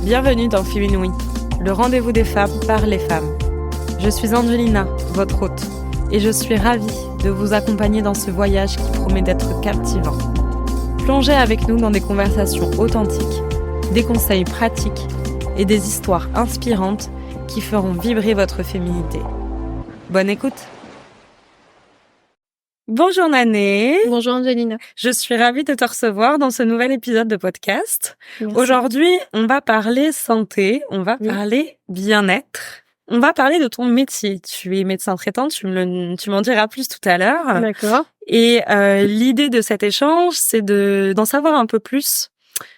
Bienvenue dans Féminin, le rendez-vous des femmes par les femmes. Je suis Angelina, votre hôte, et je suis ravie de vous accompagner dans ce voyage qui promet d'être captivant. Plongez avec nous dans des conversations authentiques, des conseils pratiques et des histoires inspirantes qui feront vibrer votre féminité. Bonne écoute! Bonjour Nané. Bonjour Angelina. Je suis ravie de te recevoir dans ce nouvel épisode de podcast. Merci. Aujourd'hui, on va parler santé, on va parler bien-être. On va parler de ton métier. Tu es médecin traitant, tu m'en diras plus tout à l'heure. D'accord. Et l'idée de cet échange, c'est d'en savoir un peu plus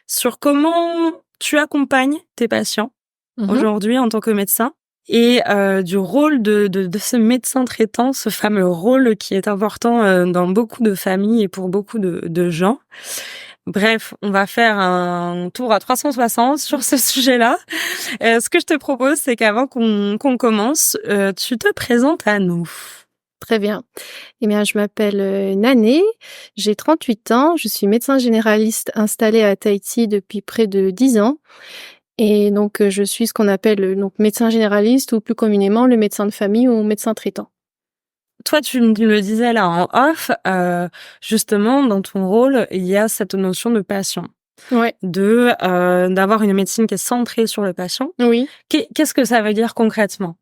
sur comment tu accompagnes tes patients aujourd'hui en tant que médecin. Et du rôle de ce médecin traitant, ce fameux rôle qui est important dans beaucoup de familles et pour beaucoup de gens. Bref, on va faire un tour à 360 sur ce sujet-là. Ce que je te propose, c'est qu'avant qu'on commence, tu te présentes à nous. Très bien. Eh bien, je m'appelle Nané, j'ai 38 ans, je suis médecin généraliste installée à Tahiti depuis près de 10 ans. Et donc, je suis ce qu'on appelle médecin généraliste ou plus communément le médecin de famille ou médecin traitant. Toi, tu me le disais là en off, justement, dans ton rôle, il y a cette notion de patient. Ouais. D'avoir une médecine qui est centrée sur le patient. Oui. Qu'est-ce que ça veut dire concrètement?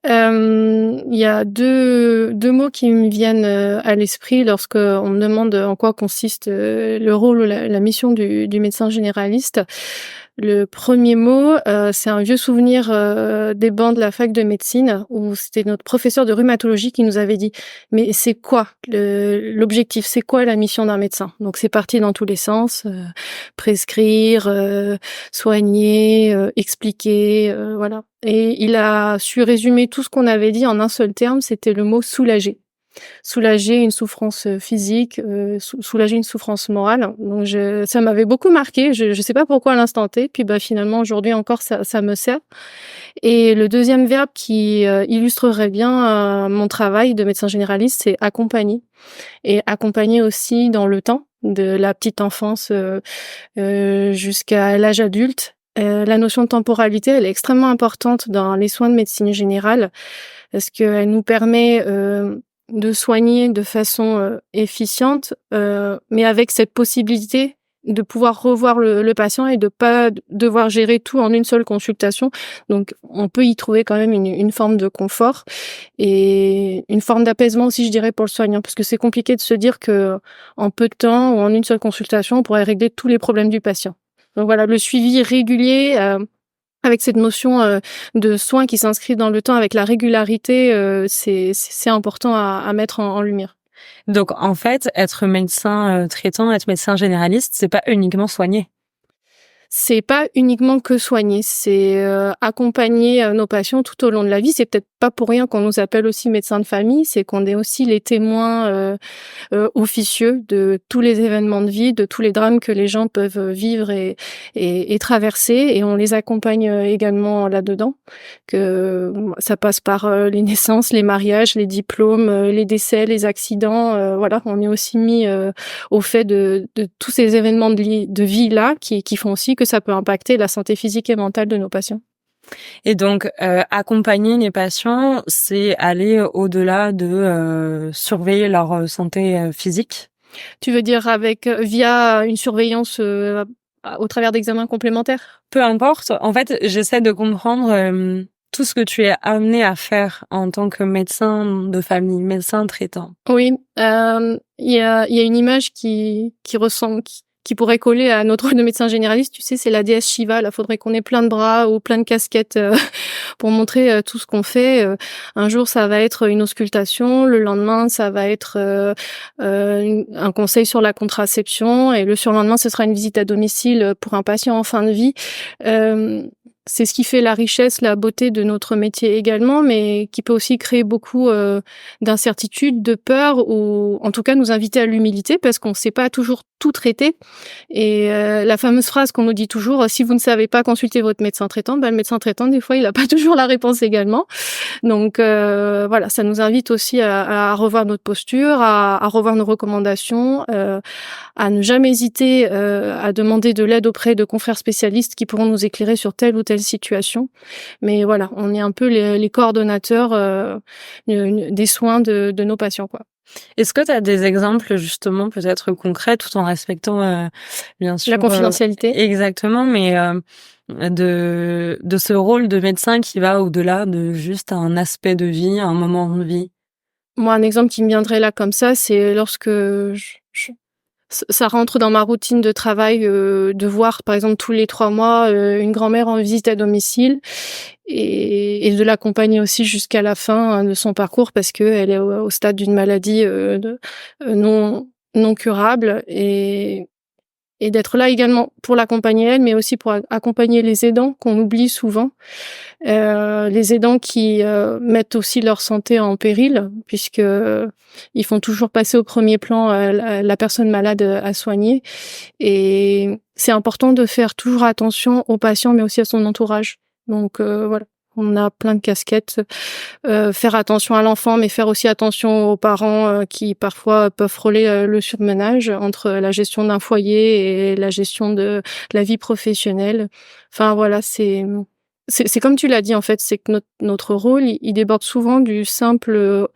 Il y a deux mots qui me viennent à l'esprit lorsque on me demande en quoi consiste le rôle ou la mission du médecin généraliste. Le premier mot, c'est un vieux souvenir des bancs de la fac de médecine où c'était notre professeur de rhumatologie qui nous avait dit « Mais c'est quoi l'objectif? C'est quoi la mission d'un médecin ?» Donc c'est parti dans tous les sens, prescrire, soigner, expliquer, voilà. Et il a su résumer tout ce qu'on avait dit en un seul terme, c'était le mot « soulager ». Soulager une souffrance physique, soulager une souffrance morale. Donc ça m'avait beaucoup marqué. Je sais pas pourquoi à l'instant T. Puis finalement aujourd'hui encore ça me sert. Et le deuxième verbe qui illustrerait bien mon travail de médecin généraliste, c'est accompagner. Et accompagner aussi dans le temps, de la petite enfance jusqu'à l'âge adulte. La notion de temporalité, elle est extrêmement importante dans les soins de médecine générale parce qu'elle nous permet de soigner de façon efficiente, mais avec cette possibilité de pouvoir revoir le patient et de pas devoir gérer tout en une seule consultation. Donc, on peut y trouver quand même une forme de confort et une forme d'apaisement aussi, je dirais, pour le soignant, parce que c'est compliqué de se dire que en peu de temps ou en une seule consultation, on pourrait régler tous les problèmes du patient. Donc voilà, le suivi régulier avec cette notion de soins qui s'inscrit dans le temps avec la régularité, c'est important à mettre en lumière. Donc en fait, être médecin traitant, être médecin généraliste, c'est pas uniquement soigner. C'est pas uniquement que soigner, c'est accompagner nos patients tout au long de la vie. C'est peut-être pas pour rien qu'on nous appelle aussi médecins de famille, c'est qu'on est aussi les témoins officieux de tous les événements de vie, de tous les drames que les gens peuvent vivre et traverser, et on les accompagne également là-dedans. Que ça passe par les naissances, les mariages, les diplômes, les décès, les accidents. Voilà, on est aussi mis au fait de tous ces événements de vie là qui font aussi que ça peut impacter la santé physique et mentale de nos patients. Et donc, accompagner les patients, c'est aller au-delà de surveiller leur santé physique. Tu veux dire via une surveillance au travers d'examens complémentaires? Peu importe. En fait, j'essaie de comprendre tout ce que tu es amené à faire en tant que médecin de famille, médecin traitant. Oui, il y a une image qui ressemble, qui pourrait coller à notre rôle de médecin généraliste, tu sais, c'est la déesse Shiva. Là, faudrait qu'on ait plein de bras ou plein de casquettes pour montrer tout ce qu'on fait. Un jour, ça va être une auscultation. Le lendemain, ça va être un conseil sur la contraception. Et le surlendemain, ce sera une visite à domicile pour un patient en fin de vie. c'est ce qui fait la richesse, la beauté de notre métier également, mais qui peut aussi créer beaucoup d'incertitudes, de peur, ou en tout cas nous inviter à l'humilité parce qu'on ne sait pas toujours tout traiter. Et la fameuse phrase qu'on nous dit toujours, si vous ne savez pas consulter votre médecin traitant, le médecin traitant, des fois, il n'a pas toujours la réponse également. Donc voilà, ça nous invite aussi à revoir notre posture, à revoir nos recommandations, à ne jamais hésiter à demander de l'aide auprès de confrères spécialistes qui pourront nous éclairer sur telle ou telle situation. Mais voilà, on est un peu les coordonnateurs des soins de nos patients, quoi. Est-ce que tu as des exemples justement peut-être concrets tout en respectant bien sûr la confidentialité exactement, mais de ce rôle de médecin qui va au-delà de juste un aspect de vie, un moment de vie? Moi, un exemple qui me viendrait là comme ça, c'est lorsque ça rentre dans ma routine de travail de voir, par exemple, tous les 3 mois, une grand-mère en visite à domicile et de l'accompagner aussi jusqu'à la fin de son parcours parce qu'elle est au stade d'une maladie non curable et d'être là également pour l'accompagner elle, mais aussi pour accompagner les aidants qu'on oublie souvent. Les aidants qui mettent aussi leur santé en péril puisque ils font toujours passer au premier plan la personne malade à soigner. Et c'est important de faire toujours attention aux patients, mais aussi à son entourage. Donc voilà. On a plein de casquettes. Faire attention à l'enfant, mais faire aussi attention aux parents qui parfois peuvent frôler le surmenage entre la gestion d'un foyer et la gestion de la vie professionnelle. Enfin voilà, c'est comme tu l'as dit en fait, c'est que notre rôle, il déborde souvent du simple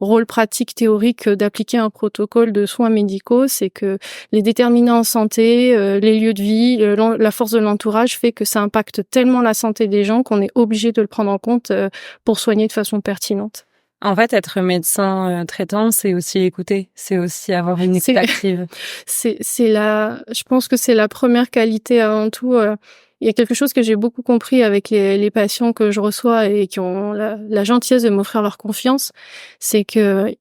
rôle pratique théorique d'appliquer un protocole de soins médicaux. C'est que les déterminants en santé, les lieux de vie, la force de l'entourage fait que ça impacte tellement la santé des gens qu'on est obligé de le prendre en compte pour soigner de façon pertinente. En fait, être médecin traitant, c'est aussi écouter, c'est aussi avoir une écoute active. Je pense que c'est la première qualité avant tout. Il y a quelque chose que j'ai beaucoup compris avec les patients que je reçois et qui ont la gentillesse de m'offrir leur confiance, c'est que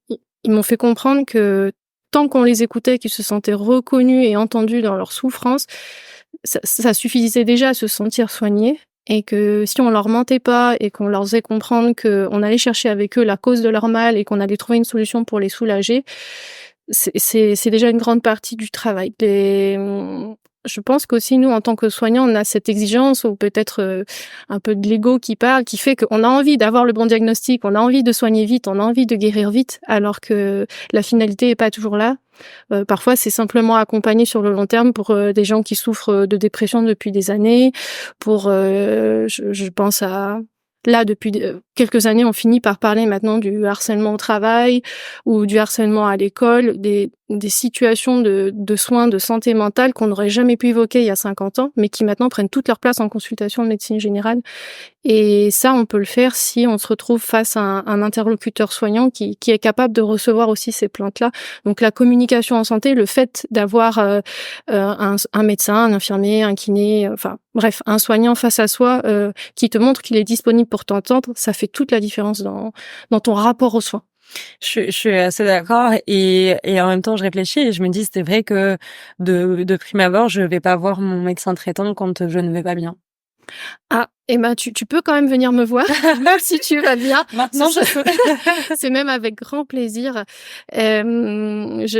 ils m'ont fait comprendre que tant qu'on les écoutait, qu'ils se sentaient reconnus et entendus dans leur souffrance, ça suffisait déjà à se sentir soignés. Et que si on leur mentait pas et qu'on leur faisait comprendre qu'on allait chercher avec eux la cause de leur mal et qu'on allait trouver une solution pour les soulager, c'est déjà une grande partie du travail. Je pense qu'aussi, nous, en tant que soignants, on a cette exigence ou peut-être un peu de l'ego qui parle, qui fait qu'on a envie d'avoir le bon diagnostic, on a envie de soigner vite, on a envie de guérir vite, alors que la finalité est pas toujours là. Parfois, c'est simplement accompagner sur le long terme pour des gens qui souffrent de dépression depuis des années, pour, je pense à... Là, depuis quelques années, on finit par parler maintenant du harcèlement au travail ou du harcèlement à l'école, des situations de soins de santé mentale qu'on n'aurait jamais pu évoquer il y a 50 ans, mais qui maintenant prennent toute leur place en consultation de médecine générale. Et ça, on peut le faire si on se retrouve face à un interlocuteur soignant qui est capable de recevoir aussi ces plaintes-là. Donc la communication en santé, le fait d'avoir un médecin, un infirmier, un kiné, enfin bref, un soignant face à soi qui te montre qu'il est disponible pour t'entendre, ça fait toute la différence dans ton rapport aux soins. Je suis assez d'accord et en même temps je réfléchis et je me dis c'est vrai que de prime abord je vais pas voir mon médecin traitant quand je ne vais pas bien. Ah, et ben tu peux quand même venir me voir même si tu vas bien. Maintenant je peux. C'est même avec grand plaisir. J'aimerais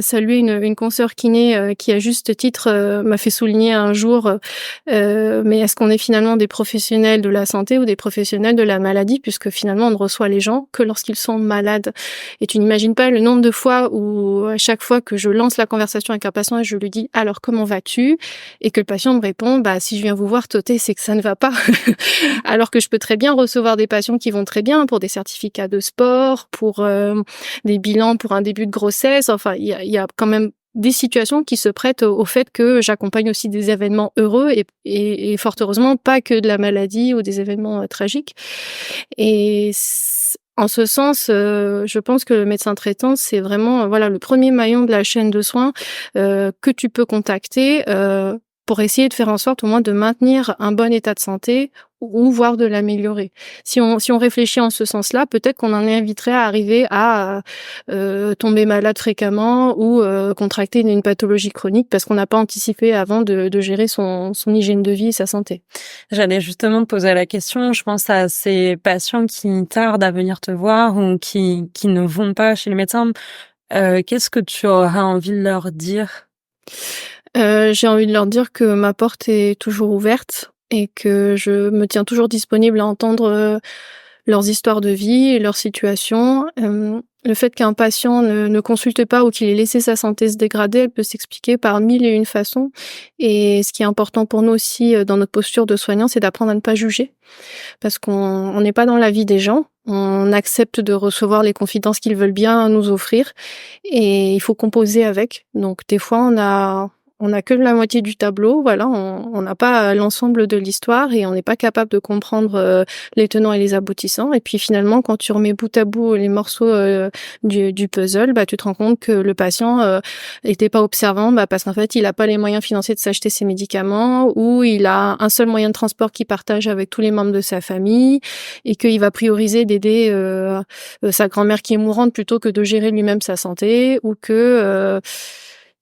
saluer une consoeur kiné qui à juste titre m'a fait souligner un jour mais est-ce qu'on est finalement des professionnels de la santé ou des professionnels de la maladie, puisque finalement on ne reçoit les gens que lorsqu'ils sont malades. Et tu n'imagines pas le nombre de fois où à chaque fois que je lance la conversation avec un patient et je lui dis alors comment vas-tu, et que le patient me répond bah si je viens vous voir Toté, c'est que ça ne va pas. Alors que je peux très bien recevoir des patients qui vont très bien pour des certificats de sport, pour des bilans pour un début de grossesse. Enfin, il y a quand même des situations qui se prêtent au fait que j'accompagne aussi des événements heureux et fort heureusement pas que de la maladie ou des événements tragiques. Et en ce sens, je pense que le médecin traitant, c'est vraiment voilà le premier maillon de la chaîne de soins que tu peux contacter pour essayer de faire en sorte au moins de maintenir un bon état de santé ou voire de l'améliorer. Si on réfléchit en ce sens-là, peut-être qu'on en inviterait à arriver à tomber malade fréquemment ou contracter une pathologie chronique parce qu'on n'a pas anticipé avant de gérer son hygiène de vie et sa santé. J'allais justement te poser la question. Je pense à ces patients qui tardent à venir te voir ou qui ne vont pas chez le médecin. Qu'est-ce que tu auras envie de leur dire? J'ai envie de leur dire que ma porte est toujours ouverte et que je me tiens toujours disponible à entendre leurs histoires de vie et leurs situations. Le fait qu'un patient ne consulte pas ou qu'il ait laissé sa santé se dégrader, elle peut s'expliquer par 1001 façons. Et ce qui est important pour nous aussi dans notre posture de soignant, c'est d'apprendre à ne pas juger. Parce qu'on n'est pas dans la vie des gens. On accepte de recevoir les confidences qu'ils veulent bien nous offrir. Et il faut composer avec. Donc des fois, on a que la moitié du tableau, voilà, on n'a pas l'ensemble de l'histoire et on n'est pas capable de comprendre les tenants et les aboutissants. Et puis finalement, quand tu remets bout à bout les morceaux du puzzle, bah tu te rends compte que le patient était pas observant, bah parce qu'en fait, il a pas les moyens financiers de s'acheter ses médicaments, ou il a un seul moyen de transport qu'il partage avec tous les membres de sa famille et qu'il va prioriser d'aider sa grand-mère qui est mourante plutôt que de gérer lui-même sa santé, ou que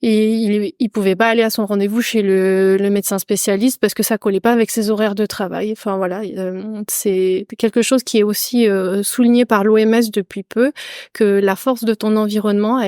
et il pouvait pas aller à son rendez-vous chez le médecin spécialiste parce que ça collait pas avec ses horaires de travail. Enfin voilà, c'est quelque chose qui est aussi souligné par l'OMS depuis peu, que la force de ton environnement,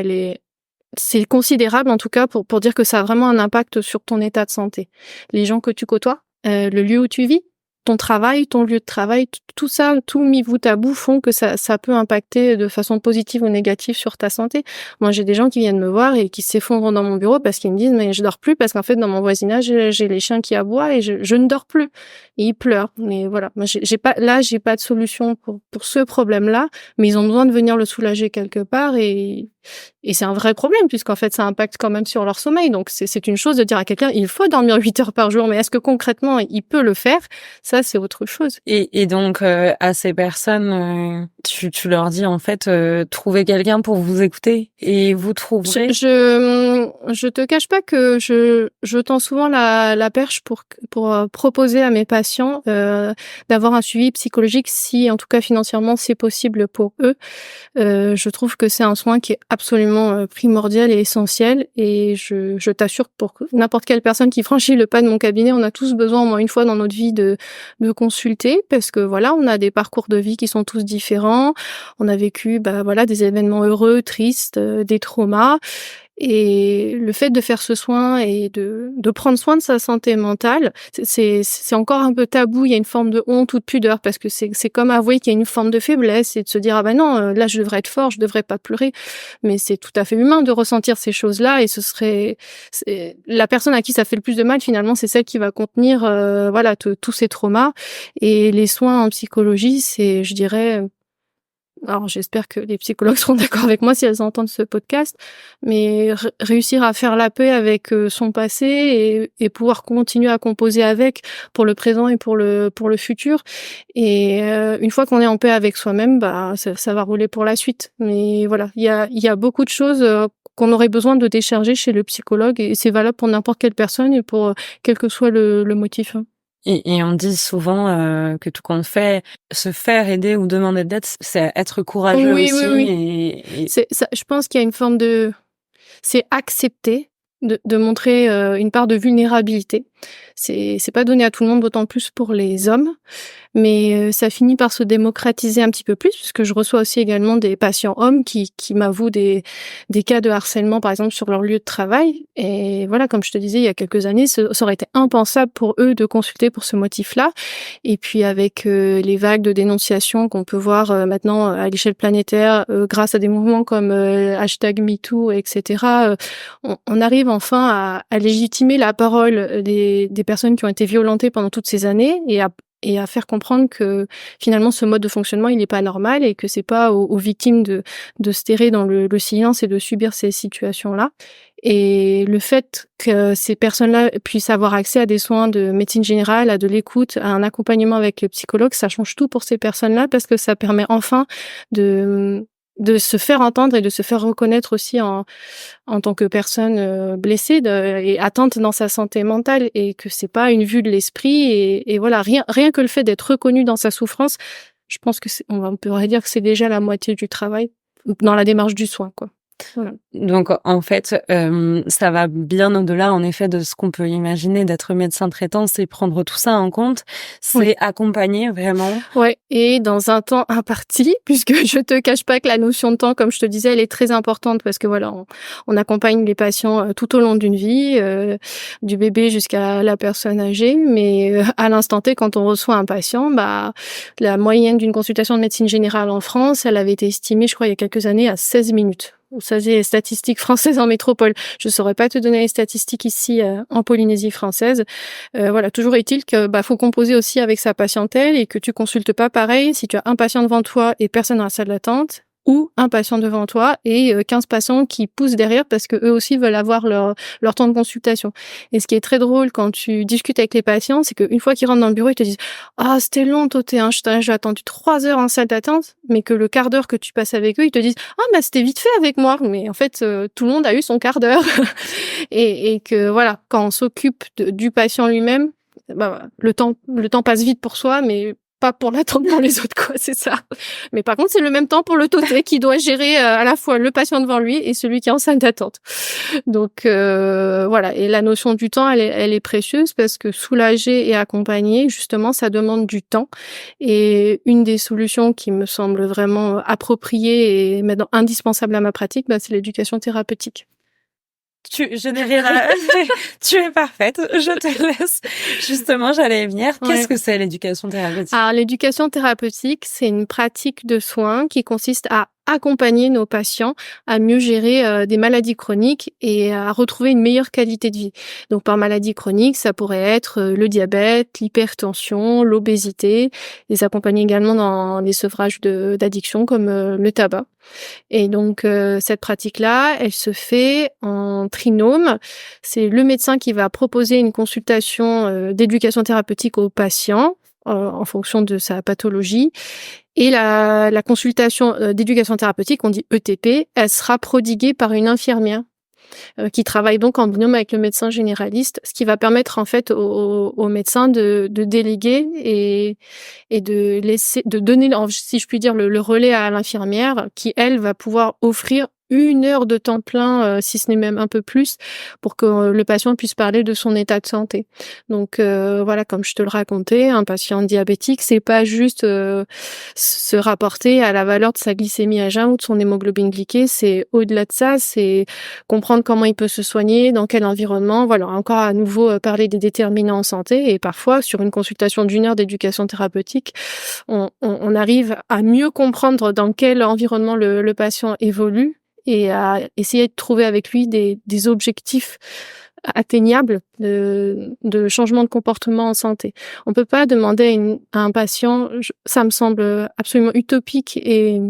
c'est considérable en tout cas pour dire que ça a vraiment un impact sur ton état de santé. Les gens que tu côtoies, le lieu où tu vis, ton travail, ton lieu de travail, tout ça, tout mis bout à bout font que ça peut impacter de façon positive ou négative sur ta santé. Moi, j'ai des gens qui viennent me voir et qui s'effondrent dans mon bureau parce qu'ils me disent mais je dors plus parce qu'en fait dans mon voisinage j'ai les chiens qui aboient et je ne dors plus. Et ils pleurent. Mais voilà, moi j'ai pas de solution pour ce problème-là, mais ils ont besoin de venir le soulager quelque part et c'est un vrai problème puisqu'en fait ça impacte quand même sur leur sommeil. Donc c'est une chose de dire à quelqu'un il faut dormir 8 heures par jour, mais est-ce que concrètement il peut le faire? Ça, c'est autre chose. Et donc, à ces personnes, tu leur dis, en fait, trouvez quelqu'un pour vous écouter et vous trouverez. Je te cache pas que je tends souvent la perche pour proposer à mes patients d'avoir un suivi psychologique si, en tout cas financièrement, c'est possible pour eux. Je trouve que c'est un soin qui est absolument primordial et essentiel. Et je t'assure que pour n'importe quelle personne qui franchit le pas de mon cabinet, on a tous besoin au moins une fois dans notre vie de consulter, parce que voilà, on a des parcours de vie qui sont tous différents. On a vécu des événements heureux, tristes, des traumas. Et le fait de faire ce soin et de prendre soin de sa santé mentale, c'est encore un peu tabou. Il y a une forme de honte ou de pudeur parce que c'est comme avouer qu'il y a une forme de faiblesse et de se dire ah ben non, là je devrais être fort, je devrais pas pleurer. Mais c'est tout à fait humain de ressentir ces choses-là et la personne à qui ça fait le plus de mal finalement, c'est celle qui va contenir tous ces traumas. Et les soins en psychologie, c'est, je dirais, alors j'espère que les psychologues seront d'accord avec moi si elles entendent ce podcast, mais réussir à faire la paix avec son passé et pouvoir continuer à composer avec pour le présent et pour le futur. Et une fois qu'on est en paix avec soi-même, ça va rouler pour la suite. Mais voilà, il y a beaucoup de choses qu'on aurait besoin de décharger chez le psychologue et c'est valable pour n'importe quelle personne et pour quel que soit le motif. Et on dit souvent que tout compte fait, se faire aider ou demander d'aide, c'est être courageux aussi. Oui. C'est ça, je pense qu'il y a une forme c'est accepter de montrer une part de vulnérabilité. C'est pas donné à tout le monde, d'autant plus pour les hommes. Mais ça finit par se démocratiser un petit peu plus, puisque je reçois aussi également des patients hommes qui m'avouent des cas de harcèlement, par exemple, sur leur lieu de travail. Et voilà, comme je te disais, il y a quelques années, ça aurait été impensable pour eux de consulter pour ce motif-là. Et puis avec les vagues de dénonciation qu'on peut voir maintenant à l'échelle planétaire, grâce à des mouvements comme #MeToo, etc., on arrive enfin à légitimer la parole des personnes qui ont été violentées pendant toutes ces années et à faire comprendre que finalement ce mode de fonctionnement il n'est pas normal et que c'est pas aux victimes de se terrer dans le silence et de subir ces situations-là. Et le fait que ces personnes-là puissent avoir accès à des soins de médecine générale, à de l'écoute, à un accompagnement avec le psychologue, ça change tout pour ces personnes-là parce que ça permet enfin de de se faire entendre et de se faire reconnaître aussi en tant que personne blessée et atteinte dans sa santé mentale, et que c'est pas une vue de l'esprit, et voilà, rien que le fait d'être reconnu dans sa souffrance, je pense que on pourrait dire que c'est déjà la moitié du travail dans la démarche du soin, quoi. Voilà. Donc en fait, ça va bien au-delà, en effet, de ce qu'on peut imaginer d'être médecin traitant. C'est prendre tout ça en compte, c'est accompagner vraiment. Ouais, et dans un temps imparti, puisque je te cache pas que la notion de temps, comme je te disais, elle est très importante, parce que voilà, on accompagne les patients tout au long d'une vie, du bébé jusqu'à la personne âgée, mais à l'instant T, quand on reçoit un patient, la moyenne d'une consultation de médecine générale en France, elle avait été estimée, je crois, il y a quelques années, à 16 minutes. Ça, c'est les statistiques françaises en métropole. Je saurais pas te donner les statistiques ici en Polynésie française. Voilà, toujours est-il que faut composer aussi avec sa patientèle, et que tu consultes pas pareil si tu as un patient devant toi et personne dans la salle d'attente, ou un patient devant toi et 15 patients qui poussent derrière parce que eux aussi veulent avoir leur temps de consultation. Et ce qui est très drôle quand tu discutes avec les patients, c'est qu'une fois qu'ils rentrent dans le bureau, ils te disent « Ah, c'était long, Toté, hein, j'ai attendu 3 heures en salle d'attente », mais que le quart d'heure que tu passes avec eux, ils te disent « Ah, c'était vite fait avec moi ». Mais en fait, tout le monde a eu son quart d'heure. et que voilà, quand on s'occupe du patient lui-même, le temps passe vite pour soi, mais pas pour l'attendre pour les autres, quoi, c'est ça. Mais par contre, c'est le même temps pour le Toté qui doit gérer à la fois le patient devant lui et celui qui est en salle d'attente. Donc voilà, et la notion du temps, elle est précieuse, parce que soulager et accompagner, justement, ça demande du temps. Et une des solutions qui me semble vraiment appropriée et maintenant indispensable à ma pratique, c'est l'éducation thérapeutique. Je n'ai rien à... Tu es parfaite, je te laisse. Justement, j'allais venir. Qu'est-ce que c'est l'éducation thérapeutique? Alors, l'éducation thérapeutique, c'est une pratique de soins qui consiste à accompagner nos patients à mieux gérer des maladies chroniques et à retrouver une meilleure qualité de vie. Donc par maladie chronique, ça pourrait être le diabète, l'hypertension, l'obésité, les accompagner également dans les sevrages d'addiction comme le tabac. Et donc cette pratique-là, elle se fait en trinôme. C'est le médecin qui va proposer une consultation d'éducation thérapeutique au patient en fonction de sa pathologie. Et la consultation d'éducation thérapeutique, on dit ETP, elle sera prodiguée par une infirmière qui travaille donc en binôme avec le médecin généraliste, ce qui va permettre en fait au médecin de déléguer et de donner, si je puis dire, le relais à l'infirmière, qui elle va pouvoir offrir 1 heure de temps plein, si ce n'est même un peu plus, pour que le patient puisse parler de son état de santé. Donc voilà, comme je te le racontais, un patient diabétique, c'est pas juste se rapporter à la valeur de sa glycémie à jeun ou de son hémoglobine glyquée, c'est au-delà de ça, c'est comprendre comment il peut se soigner, dans quel environnement. Voilà, encore à nouveau parler des déterminants en santé. Et parfois, sur une consultation d'1 heure d'éducation thérapeutique, on arrive à mieux comprendre dans quel environnement le patient évolue, et à essayer de trouver avec lui des objectifs atteignables de changement de comportement en santé. On peut pas demander à un patient, ça me semble absolument utopique et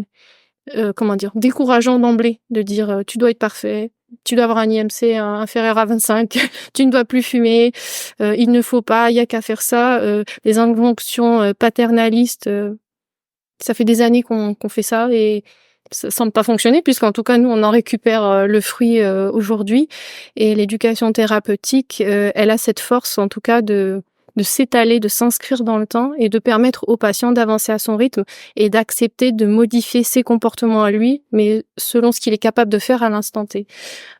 décourageant d'emblée, de dire tu dois être parfait, tu dois avoir un IMC inférieur à 25, tu ne dois plus fumer, il ne faut pas, il y a qu'à faire ça. Les injonctions paternalistes, ça fait des années qu'on fait ça, et ça semble pas fonctionner, puisqu'en tout cas nous on en récupère le fruit aujourd'hui. Et l'éducation thérapeutique, elle a cette force en tout cas de s'étaler, de s'inscrire dans le temps, et de permettre au patient d'avancer à son rythme et d'accepter de modifier ses comportements à lui, mais selon ce qu'il est capable de faire à l'instant T.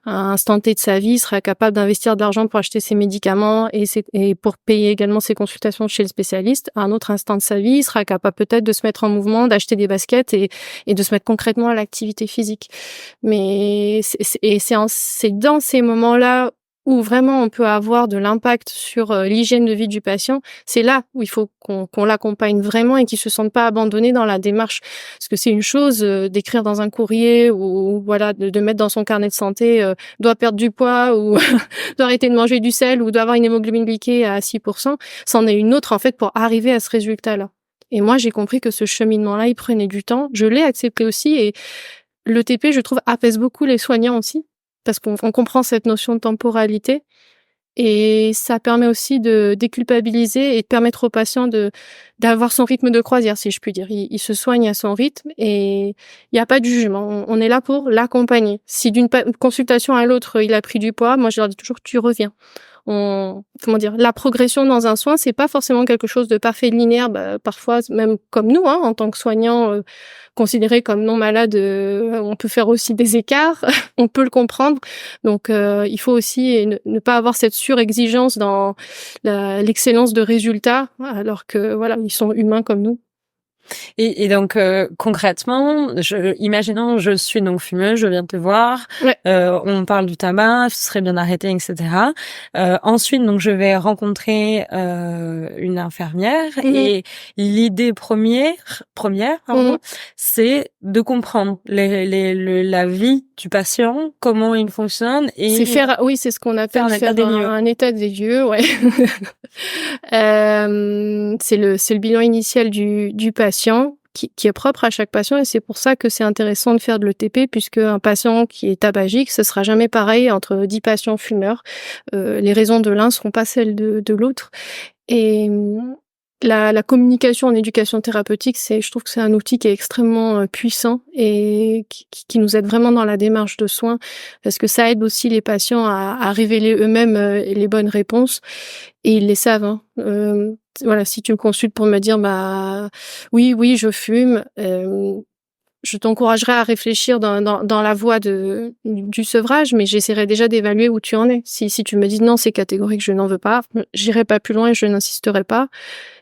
À l'instant T de sa vie, il sera capable d'investir de l'argent pour acheter ses médicaments et pour payer également ses consultations chez le spécialiste. À un autre instant de sa vie, il sera capable peut-être de se mettre en mouvement, d'acheter des baskets et de se mettre concrètement à l'activité physique. Mais c'est dans ces moments-là où vraiment on peut avoir de l'impact sur l'hygiène de vie du patient, c'est là où il faut qu'on l'accompagne vraiment et qu'il se sente pas abandonné dans la démarche. Parce que c'est une chose d'écrire dans un courrier ou voilà de mettre dans son carnet de santé doit perdre du poids ou doit arrêter de manger du sel ou doit avoir une hémoglobine glyquée à 6%. C'en est une autre en fait pour arriver à ce résultat-là. Et moi j'ai compris que ce cheminement-là, il prenait du temps. Je l'ai accepté aussi, et l'ETP, je trouve, apaise beaucoup les soignants aussi, parce qu'on comprend cette notion de temporalité. Et ça permet aussi de déculpabiliser et de permettre au patient d'avoir son rythme de croisière, si je puis dire. Il se soigne à son rythme et il n'y a pas de jugement. On est là pour l'accompagner. Si d'une consultation à l'autre, il a pris du poids, moi je leur dis toujours tu reviens. La progression dans un soin, c'est pas forcément quelque chose de parfait linéaire. Parfois, même comme nous, en tant que soignants considérés comme non malades, on peut faire aussi des écarts. On peut le comprendre. Donc, il faut aussi ne pas avoir cette surexigence dans l'excellence de résultats, alors que voilà, ils sont humains comme nous. Et donc concrètement, imaginons je suis donc fumeuse, je viens te voir, ouais. On parle du tabac, ce serait bien d'arrêter, etc. Ensuite, donc je vais rencontrer une infirmière et l'idée première, c'est de comprendre la vie du patient, comment il fonctionne et c'est ce qu'on appelle un état des lieux, ouais. C'est le bilan initial du patient qui est propre à chaque patient et c'est pour ça que c'est intéressant de faire de l'ETP puisque un patient qui est tabagique, ce sera jamais pareil entre 10 patients fumeurs. Les raisons de l'un seront pas celles de l'autre. Et la communication en éducation thérapeutique, je trouve que c'est un outil qui est extrêmement puissant et qui nous aide vraiment dans la démarche de soins parce que ça aide aussi les patients à révéler eux-mêmes les bonnes réponses et ils les savent. Voilà, si tu me consultes pour me dire oui, je fume, je t'encouragerais à réfléchir dans la voie du sevrage, mais j'essaierai déjà d'évaluer où tu en es. Si tu me dis non, c'est catégorique, je n'en veux pas, j'irai pas plus loin et je n'insisterai pas.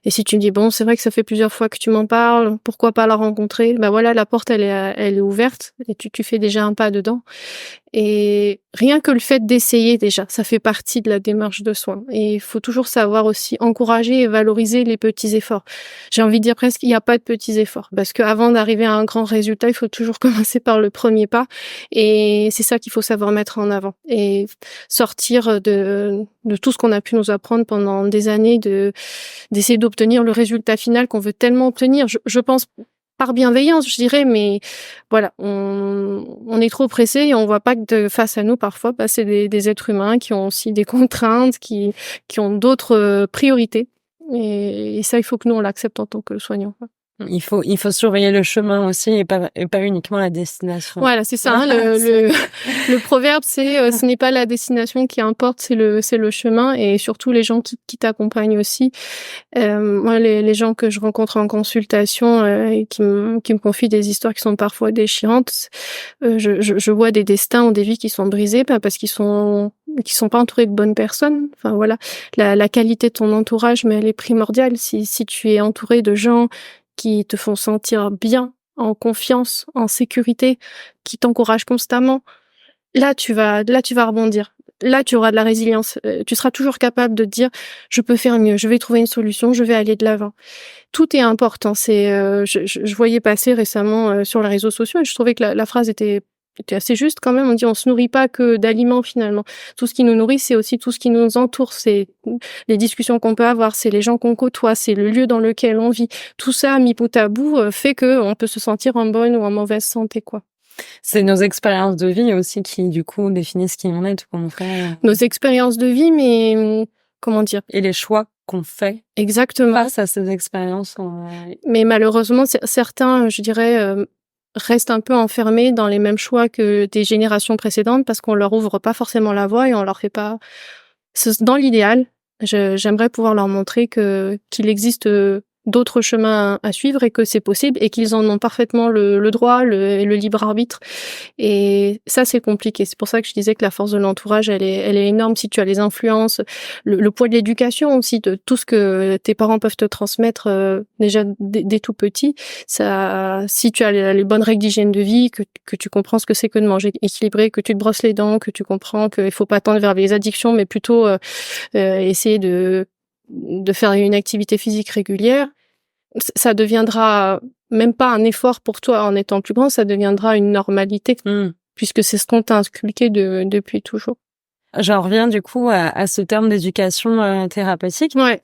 Et si tu me dis bon, c'est vrai que ça fait plusieurs fois que tu m'en parles, pourquoi pas la rencontrer? Voilà, la porte elle est ouverte et tu fais déjà un pas dedans. Et rien que le fait d'essayer déjà, ça fait partie de la démarche de soins. Et il faut toujours savoir aussi encourager et valoriser les petits efforts. J'ai envie de dire presque, il n'y a pas de petits efforts. Parce qu'avant d'arriver à un grand résultat, il faut toujours commencer par le premier pas. Et c'est ça qu'il faut savoir mettre en avant. Et sortir de tout ce qu'on a pu nous apprendre pendant des années, d'essayer d'obtenir le résultat final qu'on veut tellement obtenir. Je pense par bienveillance, je dirais, mais voilà, on est trop pressé et on voit pas que face à nous, parfois, c'est des êtres humains qui ont aussi des contraintes, qui ont d'autres priorités. Et ça, il faut que nous, on l'accepte en tant que soignants. Il faut surveiller le chemin aussi et pas uniquement la destination. Voilà, c'est ça. Le proverbe, c'est ce n'est pas la destination qui importe, c'est le chemin et surtout les gens qui t'accompagnent aussi. Moi, les gens que je rencontre en consultation et qui me confient des histoires qui sont parfois déchirantes, je vois des destins ou des vies qui sont brisées parce qu'ils sont pas entourés de bonnes personnes. Enfin voilà, la qualité de ton entourage, mais elle est primordiale. Si tu es entouré de gens qui te font sentir bien, en confiance, en sécurité, qui t'encouragent constamment, là tu vas rebondir. Là, tu auras de la résilience. Tu seras toujours capable de te dire je peux faire mieux, je vais trouver une solution, je vais aller de l'avant. Tout est important. Je voyais passer récemment sur les réseaux sociaux et je trouvais que la phrase était assez juste quand même. On dit on se nourrit pas que d'aliments finalement. Tout ce qui nous nourrit, c'est aussi tout ce qui nous entoure. C'est les discussions qu'on peut avoir, c'est les gens qu'on côtoie, c'est le lieu dans lequel on vit. Tout ça, mis bout à bout, fait que on peut se sentir en bonne ou en mauvaise santé, quoi. C'est nos expériences de vie aussi qui, du coup, définissent qui on est, tout comme on fait. Nos expériences de vie, mais comment dire? Et les choix qu'on fait. Exactement. Face à ces expériences. Mais malheureusement, certains, je dirais, restent un peu enfermés dans les mêmes choix que des générations précédentes parce qu'on leur ouvre pas forcément la voie et on leur fait pas. Dans l'idéal, j'aimerais pouvoir leur montrer qu'il existe d'autres chemins à suivre et que c'est possible et qu'ils en ont parfaitement le droit, le libre arbitre. Et ça, c'est compliqué. C'est pour ça que je disais que la force de l'entourage, elle est énorme si tu as les influences, le poids de l'éducation aussi, de tout ce que tes parents peuvent te transmettre déjà dès tout petit. Ça, si tu as les bonnes règles d'hygiène de vie, que tu comprends ce que c'est que de manger équilibré, que tu te brosses les dents, que tu comprends qu'il faut pas tendre vers les addictions, mais plutôt essayer de faire une activité physique régulière, ça deviendra même pas un effort pour toi en étant plus grand, ça deviendra une normalité, puisque c'est ce qu'on t'a inculqué depuis toujours. J'en reviens du coup à ce terme d'éducation thérapeutique. Ouais.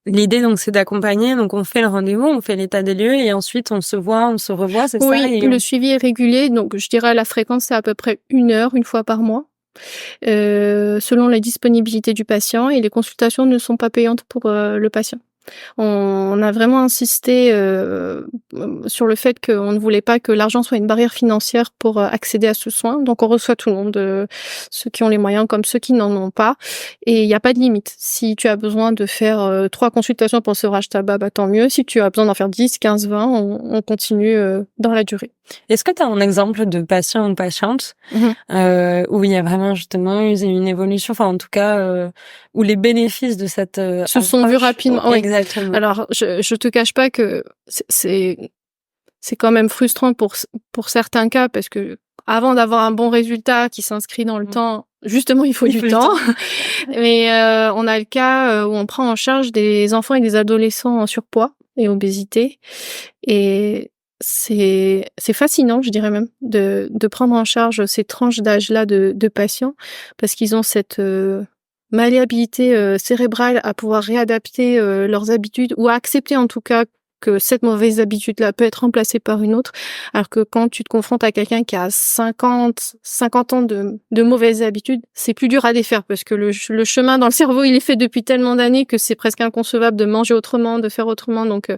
L'idée donc c'est d'accompagner, donc on fait le rendez-vous, on fait l'état des lieux et ensuite on se voit, on se revoit, c'est ça? Oui, le suivi est régulier, donc je dirais la fréquence c'est à peu près 1 heure, une fois par mois. selon la disponibilité du patient, et les consultations ne sont pas payantes pour le patient. On a vraiment insisté sur le fait qu'on ne voulait pas que l'argent soit une barrière financière pour accéder à ce soin. Donc on reçoit tout le monde, ceux qui ont les moyens comme ceux qui n'en ont pas. Et il n'y a pas de limite. Si tu as besoin de faire 3 consultations pour le sevrage tabac, bah, tant mieux. Si tu as besoin d'en faire 10, 15, 20, on continue dans la durée. Est-ce que tu as un exemple de patient ou patiente où il y a vraiment justement eu une évolution, enfin en tout cas où les bénéfices de cette se sont vus rapidement. Oui. Exactement. Alors je te cache pas que c'est quand même frustrant pour certains cas, parce que avant d'avoir un bon résultat qui s'inscrit dans le temps, justement il faut du temps. Mais on a le cas où on prend en charge des enfants et des adolescents en surpoids et obésité, et c'est fascinant, je dirais même, de prendre en charge ces tranches d'âge-là de patients, parce qu'ils ont cette malléabilité cérébrale à pouvoir réadapter leurs habitudes, ou à accepter en tout cas que cette mauvaise habitude-là peut être remplacée par une autre. Alors que quand tu te confrontes à quelqu'un qui a 50 ans de mauvaises habitudes, c'est plus dur à défaire, parce que le chemin dans le cerveau, il est fait depuis tellement d'années que c'est presque inconcevable de manger autrement, de faire autrement. Donc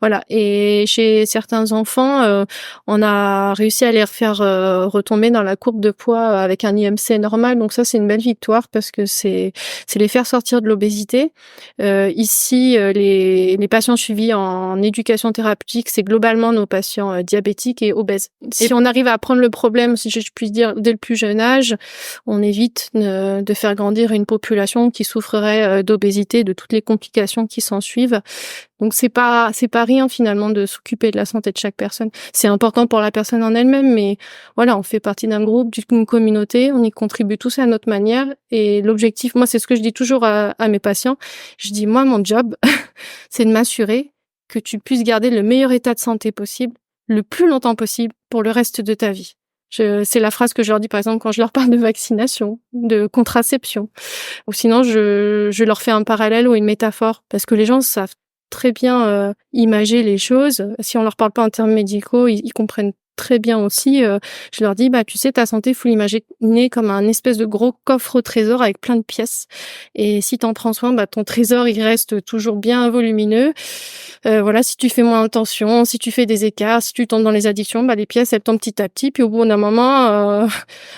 voilà. Et chez certains enfants, on a réussi à les refaire retomber dans la courbe de poids avec un IMC normal. Donc ça, c'est une belle victoire, parce que c'est les faire sortir de l'obésité. Ici, les patients suivis en éducation thérapeutique, c'est globalement nos patients diabétiques et obèses. Si on arrive à prendre le problème, si je puis dire, dès le plus jeune âge, on évite de faire grandir une population qui souffrerait d'obésité, de toutes les complications qui s'en suivent. Donc c'est pas rien finalement de s'occuper de la santé de chaque personne. C'est important pour la personne en elle-même, mais voilà, on fait partie d'un groupe, d'une communauté, on y contribue tous à notre manière. Et l'objectif, moi, c'est ce que je dis toujours à mes patients. Je dis, moi, mon job, c'est de m'assurer que tu puisses garder le meilleur état de santé possible, le plus longtemps possible, pour le reste de ta vie. C'est la phrase que je leur dis, par exemple, quand je leur parle de vaccination, de contraception. Ou sinon, je leur fais un parallèle ou une métaphore, parce que les gens savent très bien imager les choses. Si on leur parle pas en termes médicaux, ils comprennent très bien aussi. Je leur dis, bah tu sais, ta santé, faut l'imaginer comme un espèce de gros coffre au trésor avec plein de pièces. Et si t'en prends soin, bah ton trésor, il reste toujours bien volumineux. Voilà, si tu fais moins attention, si tu fais des écarts, si tu tombes dans les addictions, bah les pièces, elles tombent petit à petit. Puis au bout d'un moment,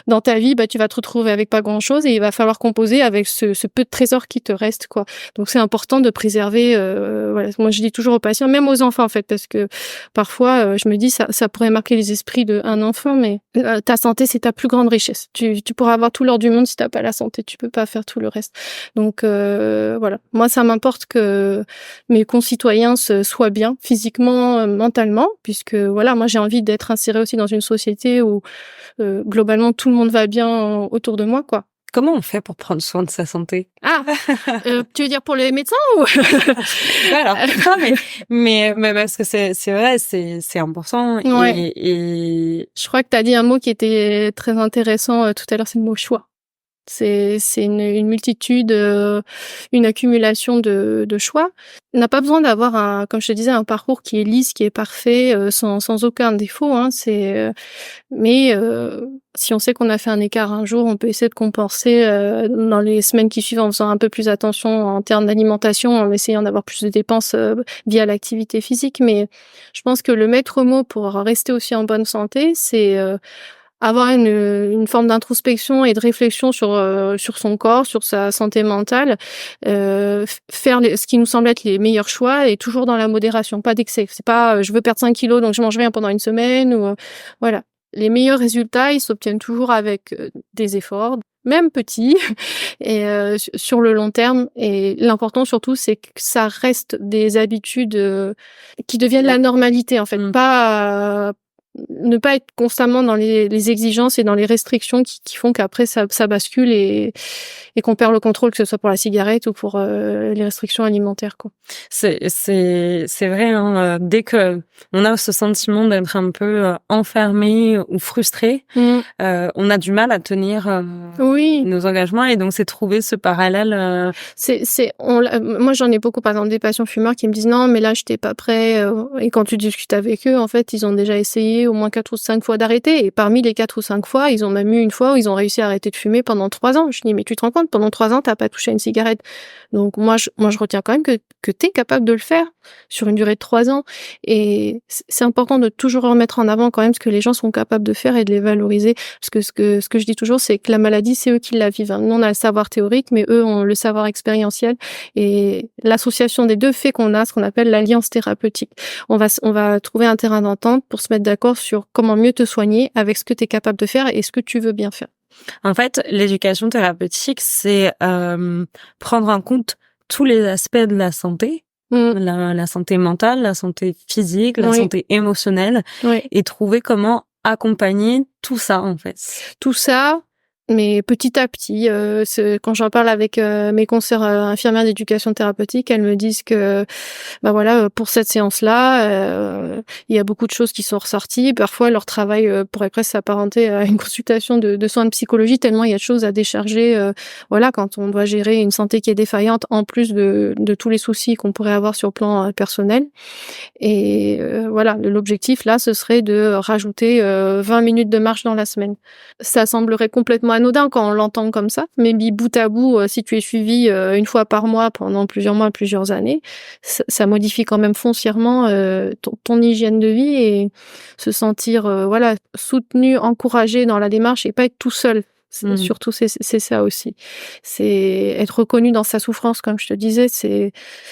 dans ta vie, bah tu vas te retrouver avec pas grand-chose, et il va falloir composer avec ce peu de trésor qui te reste, quoi. Donc c'est important de préserver. Voilà, moi je dis toujours aux patients, même aux enfants en fait, parce que parfois je me dis ça pourrait marquer les esprits d'un enfant, mais ta santé, c'est ta plus grande richesse. Tu pourras avoir tout l'or du monde, si t'as pas la santé, tu peux pas faire tout le reste. Donc voilà, moi ça m'importe que mes concitoyens soient bien physiquement, mentalement, puisque voilà, moi j'ai envie d'être insérée aussi dans une société où globalement tout le monde va bien autour de moi, quoi. Comment on fait pour prendre soin de sa santé? Tu veux dire pour les médecins ou Alors, mais parce que c'est vrai, c'est important. Ouais. Et je crois que tu as dit un mot qui était très intéressant tout à l'heure, c'est le mot choix. C'est une multitude, une accumulation de choix. On n'a pas besoin d'avoir comme je te disais, un parcours qui est lisse, qui est parfait, sans aucun défaut, hein. Mais si on sait qu'on a fait un écart un jour, on peut essayer de compenser dans les semaines qui suivent, en faisant un peu plus attention en termes d'alimentation, en essayant d'avoir plus de dépenses via l'activité physique. Mais je pense que le maître mot pour rester aussi en bonne santé, c'est avoir une forme d'introspection et de réflexion sur son corps, sur sa santé mentale, faire ce qui nous semble être les meilleurs choix, et toujours dans la modération, pas d'excès. C'est pas je veux perdre 5 kilos donc je mange rien pendant une semaine, ou voilà. Les meilleurs résultats, ils s'obtiennent toujours avec des efforts, même petits, et sur le long terme. Et l'important surtout, c'est que ça reste des habitudes qui deviennent la normalité, en fait. Ne pas être constamment dans les exigences et dans les restrictions qui font qu'après ça bascule et qu'on perd le contrôle, que ce soit pour la cigarette ou pour les restrictions alimentaires, quoi. C'est vrai, hein, dès que on a ce sentiment d'être un peu enfermé ou frustré, on a du mal à tenir nos engagements, et donc c'est trouver ce parallèle. Moi j'en ai beaucoup, par exemple des patients fumeurs qui me disent non mais là j'étais pas prêt, et quand tu discutes avec eux, en fait ils ont déjà essayé essayé au moins 4 ou 5 fois d'arrêter. Et parmi les 4 ou 5 fois, ils ont même eu une fois où ils ont réussi à arrêter de fumer pendant 3 ans. Je dis, mais tu te rends compte, pendant 3 ans, t'as pas touché à une cigarette. Donc moi, je retiens quand même que t'es capable de le faire sur une durée de 3 ans. Et c'est important de toujours remettre en avant quand même ce que les gens sont capables de faire et de les valoriser. Parce que ce que je dis toujours, c'est que la maladie, c'est eux qui la vivent. Nous, on a le savoir théorique, mais eux ont le savoir expérientiel. Et l'association des deux fait qu'on a ce qu'on appelle l'alliance thérapeutique. On va trouver un terrain d'entente pour se mettre d'accord sur comment mieux te soigner avec ce que tu es capable de faire et ce que tu veux bien faire. En fait, l'éducation thérapeutique, c'est prendre en compte tous les aspects de la santé, la santé mentale, la santé physique, la santé émotionnelle, et trouver comment accompagner tout ça, en fait. Tout ça, mais petit à petit, quand j'en parle avec mes consoeurs infirmières d'éducation thérapeutique, elles me disent que, voilà, pour cette séance-là, il y a beaucoup de choses qui sont ressorties. Parfois, leur travail pourrait presque s'apparenter à une consultation de soins de psychologie, tellement il y a de choses à décharger. Voilà, quand on doit gérer une santé qui est défaillante, en plus de tous les soucis qu'on pourrait avoir sur le plan personnel. Et voilà, l'objectif là, ce serait de rajouter 20 minutes de marche dans la semaine. Ça semblerait complètement anodin quand on l'entend comme ça, mais bout à bout, si tu es suivi une fois par mois pendant plusieurs mois, plusieurs années, ça modifie quand même foncièrement ton hygiène de vie et se sentir voilà, soutenu, encouragé dans la démarche et pas être tout seul. Surtout, c'est ça aussi. C'est être reconnu dans sa souffrance, comme je te disais, c'est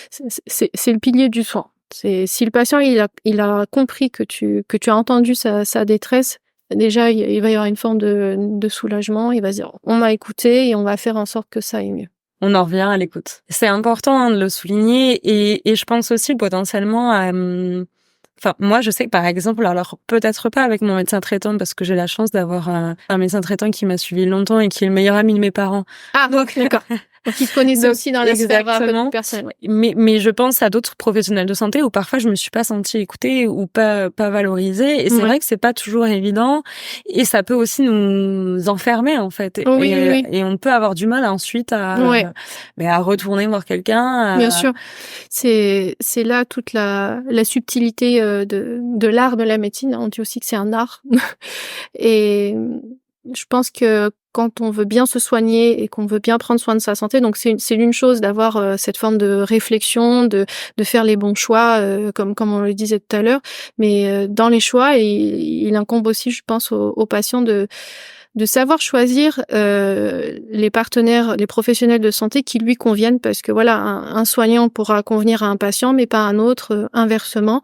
le pilier du soin. Si le patient il a compris que tu as entendu sa détresse, déjà il va y avoir une forme de soulagement. Il va se dire on m'a écouté et on va faire en sorte que ça aille mieux. On en revient à l'écoute. C'est important de le souligner et je pense aussi potentiellement à enfin, moi, je sais que par exemple, alors peut-être pas avec mon médecin traitant parce que j'ai la chance d'avoir un médecin traitant qui m'a suivi longtemps et qui est le meilleur ami de mes parents. Ah, donc d'accord. Donc, ils te connaissaient aussi dans la sphère un peu plus personnelle. Mais je pense à d'autres professionnels de santé où parfois je me suis pas sentie écoutée ou pas valorisée. Et c'est vrai que c'est pas toujours évident. Et ça peut aussi nous enfermer, en fait. Et on peut avoir du mal ensuite à retourner voir quelqu'un. Bien sûr. C'est là toute la subtilité de l'art de la médecine. On dit aussi que c'est un art. Et je pense que quand on veut bien se soigner et qu'on veut bien prendre soin de sa santé, donc c'est une chose d'avoir cette forme de réflexion, de faire les bons choix, comme on le disait tout à l'heure, mais dans les choix, il incombe aussi, je pense, aux patients de savoir choisir les partenaires, les professionnels de santé qui lui conviennent, parce que voilà, un soignant pourra convenir à un patient, mais pas à un autre, inversement.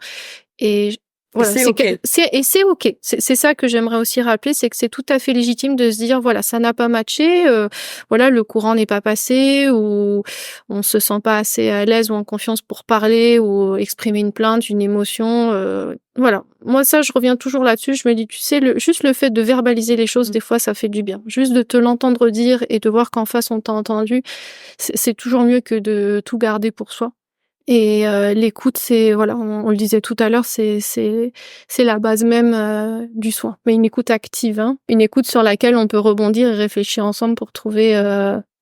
Et voilà, c'est OK. C'est OK. C'est ça que j'aimerais aussi rappeler, c'est que c'est tout à fait légitime de se dire voilà, ça n'a pas matché, voilà, le courant n'est pas passé, ou on se sent pas assez à l'aise ou en confiance pour parler ou exprimer une plainte, une émotion. Voilà. Moi, ça, je reviens toujours là-dessus. Je me dis, tu sais, juste le fait de verbaliser les choses, des fois, ça fait du bien. Juste de te l'entendre dire et de voir qu'en face, on t'a entendu, c'est toujours mieux que de tout garder pour soi. Et l'écoute, c'est voilà, on le disait tout à l'heure, c'est la base même du soin. Mais une écoute active, hein, une écoute sur laquelle on peut rebondir et réfléchir ensemble pour trouver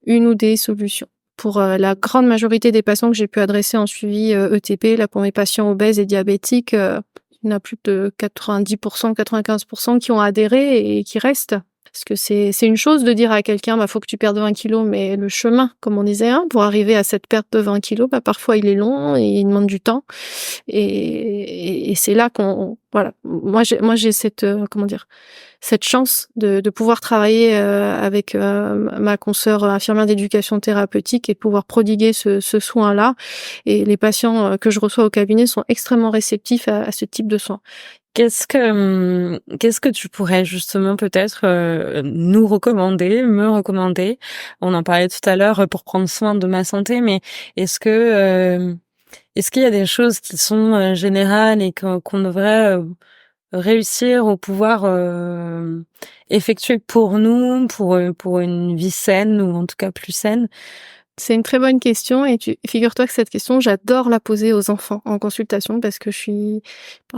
une ou des solutions. Pour la grande majorité des patients que j'ai pu adresser en suivi ETP, là pour mes patients obèses et diabétiques, il y en a plus de 90%, 95% qui ont adhéré et qui restent. Parce que c'est une chose de dire à quelqu'un, faut que tu perdes 20 kilos, mais le chemin, comme on disait, pour arriver à cette perte de 20 kilos, parfois il est long et il demande du temps. Et c'est là voilà. Moi j'ai cette, cette chance de pouvoir travailler avec ma consoeur infirmière d'éducation thérapeutique et de pouvoir prodiguer ce soin-là. Et les patients que je reçois au cabinet sont extrêmement réceptifs à ce type de soins. Qu'est-ce que tu pourrais justement peut-être me recommander? On en parlait tout à l'heure pour prendre soin de ma santé, mais est-ce qu'il y a des choses qui sont générales et qu'on devrait réussir ou pouvoir effectuer pour nous, pour une vie saine ou en tout cas plus saine, C'est une très bonne question et figure-toi que cette question, j'adore la poser aux enfants en consultation parce que je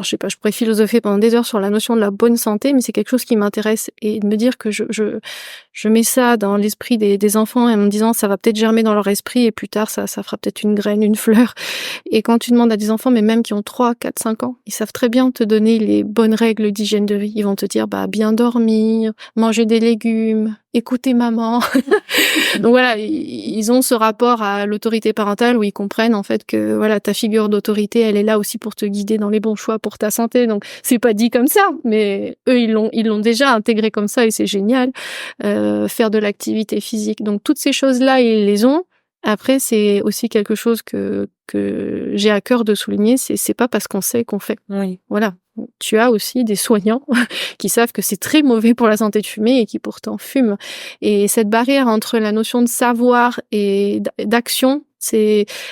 sais pas, je pourrais philosopher pendant des heures sur la notion de la bonne santé, mais c'est quelque chose qui m'intéresse et de me dire que je mets ça dans l'esprit des enfants en me disant ça va peut-être germer dans leur esprit et plus tard ça fera peut-être une graine, une fleur. Et quand tu demandes à des enfants, mais même qui ont 3, 4, 5 ans, ils savent très bien te donner les bonnes règles d'hygiène de vie. Ils vont te dire, bien dormir, manger des légumes, écouter maman. Donc voilà, ils ont ce rapport à l'autorité parentale où ils comprennent en fait que voilà, ta figure d'autorité, elle est là aussi pour te guider dans les bons choix pour ta santé. Donc c'est pas dit comme ça, mais eux ils l'ont déjà intégré comme ça et c'est génial. Faire de l'activité physique. Donc toutes ces choses-là, ils les ont. Après, c'est aussi quelque chose que j'ai à cœur de souligner, c'est pas parce qu'on sait qu'on fait. Oui. Voilà. Tu as aussi des soignants qui savent que c'est très mauvais pour la santé de fumer et qui pourtant fument. Et cette barrière entre la notion de savoir et d'action,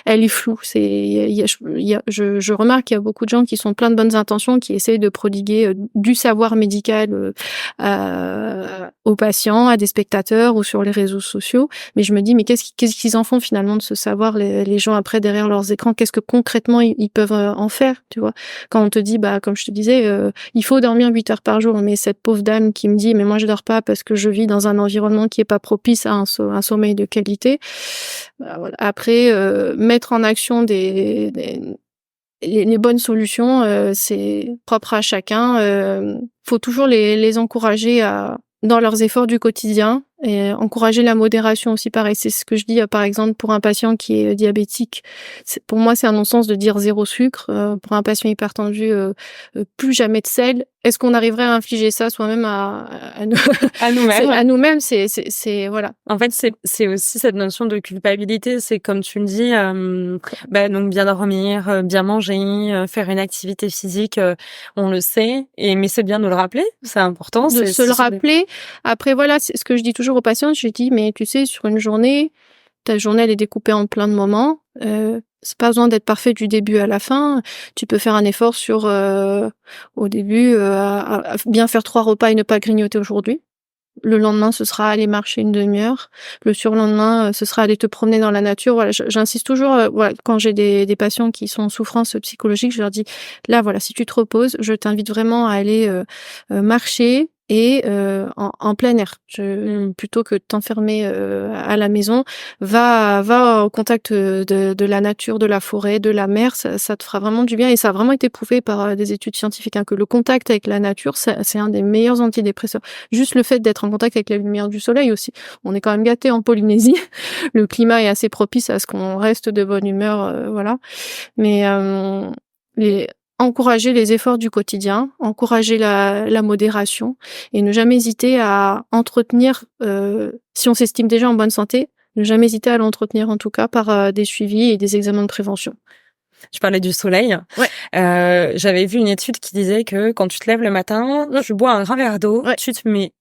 elle est floue. Je remarque qu'il y a beaucoup de gens qui sont pleins de bonnes intentions, qui essayent de prodiguer du savoir médical aux patients, à des spectateurs ou sur les réseaux sociaux. Mais je me dis, mais qu'est-ce qu'ils en font finalement de ce savoir, les gens après derrière leurs écrans? Qu'est-ce que concrètement ils peuvent en faire, tu vois? Quand on te dit, comme je te disais, il faut dormir 8 heures par jour, mais cette pauvre dame qui me dit, mais moi je dors pas parce que je vis dans un environnement qui est pas propice à un sommeil de qualité. Voilà. Après, mettre en action les bonnes solutions, c'est propre à chacun. Faut toujours les encourager dans leurs efforts du quotidien et encourager la modération aussi. Pareil, c'est ce que je dis par exemple pour un patient qui est diabétique. Pour moi, c'est un non-sens de dire 0 sucre. Pour un patient hypertendu, plus jamais de sel. Est-ce qu'on arriverait à infliger ça soi-même à nous-mêmes? À nous-mêmes, c'est voilà. En fait, c'est aussi cette notion de culpabilité. C'est comme tu le dis, donc bien dormir, bien manger, faire une activité physique. On le sait, mais c'est bien de le rappeler. C'est important. De se le rappeler. Après, voilà, c'est ce que je dis toujours aux patients. Je dis, mais tu sais, sur une journée, ta journée, elle est découpée en plein de moments. C'est pas besoin d'être parfait du début à la fin. Tu peux faire un effort au début, à bien faire 3 repas et ne pas grignoter aujourd'hui. Le lendemain, ce sera aller marcher une demi-heure. Le surlendemain, ce sera aller te promener dans la nature. Voilà, j'insiste toujours. Voilà, quand j'ai des patients qui sont en souffrance psychologique, je leur dis là, voilà, si tu te reposes, je t'invite vraiment à aller marcher et en plein air. Plutôt que de t'enfermer à la maison, va au contact de la nature, de la forêt, de la mer. Ça te fera vraiment du bien et ça a vraiment été prouvé par des études scientifiques que le contact avec la nature, c'est un des meilleurs antidépresseurs. Juste le fait d'être en contact avec la lumière du soleil aussi. On est quand même gâtés en Polynésie. Le climat est assez propice à ce qu'on reste de bonne humeur, voilà. Mais encourager les efforts du quotidien, encourager la modération et ne jamais hésiter à entretenir, si on s'estime déjà en bonne santé, ne jamais hésiter à l'entretenir en tout cas par des suivis et des examens de prévention. Tu parlais du soleil. Ouais. J'avais vu une étude qui disait que quand tu te lèves le matin, tu bois un grand verre d'eau, tu te mets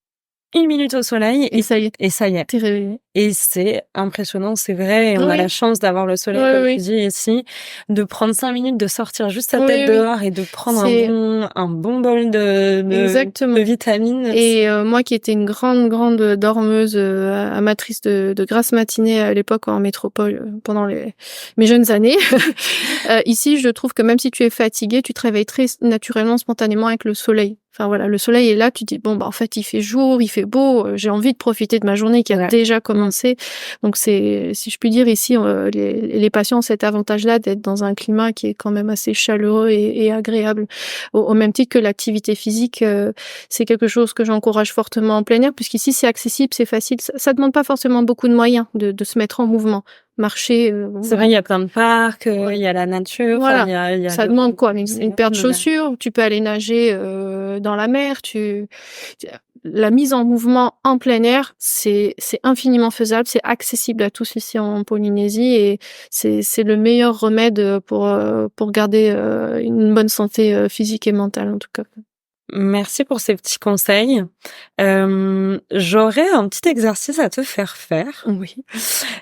1 minute au soleil et ça y est. T'es réveillé. Et c'est impressionnant, c'est vrai. Et on a la chance d'avoir le soleil, comme tu dis ici, de prendre 5 minutes, de sortir juste sa tête dehors et de prendre un bon bol de vitamines. Et moi qui étais une grande dormeuse, amatrice de grasses matinées à l'époque en métropole pendant mes jeunes années, ici je trouve que même si tu es fatigué, tu te réveilles très naturellement, spontanément avec le soleil. Enfin voilà, le soleil est là, tu te dis en fait il fait jour, il fait beau, j'ai envie de profiter de ma journée qui a déjà commencé. Donc c'est, si je puis dire ici, les patients ont cet avantage-là d'être dans un climat qui est quand même assez chaleureux et agréable. Au même titre que l'activité physique, c'est quelque chose que j'encourage fortement en plein air, puisqu'ici c'est accessible, c'est facile, ça demande pas forcément beaucoup de moyens de se mettre en mouvement. Marcher. C'est vrai, il y a plein de parcs, il y a la nature. Voilà. Il y a ça demande quoi? Une paire de chaussures. Tu peux aller nager dans la mer. La mise en mouvement en plein air, c'est infiniment faisable. C'est accessible à tous ici en Polynésie et c'est le meilleur remède pour garder une bonne santé physique et mentale en tout cas. Merci pour ces petits conseils. J'aurais un petit exercice à te faire faire. Oui.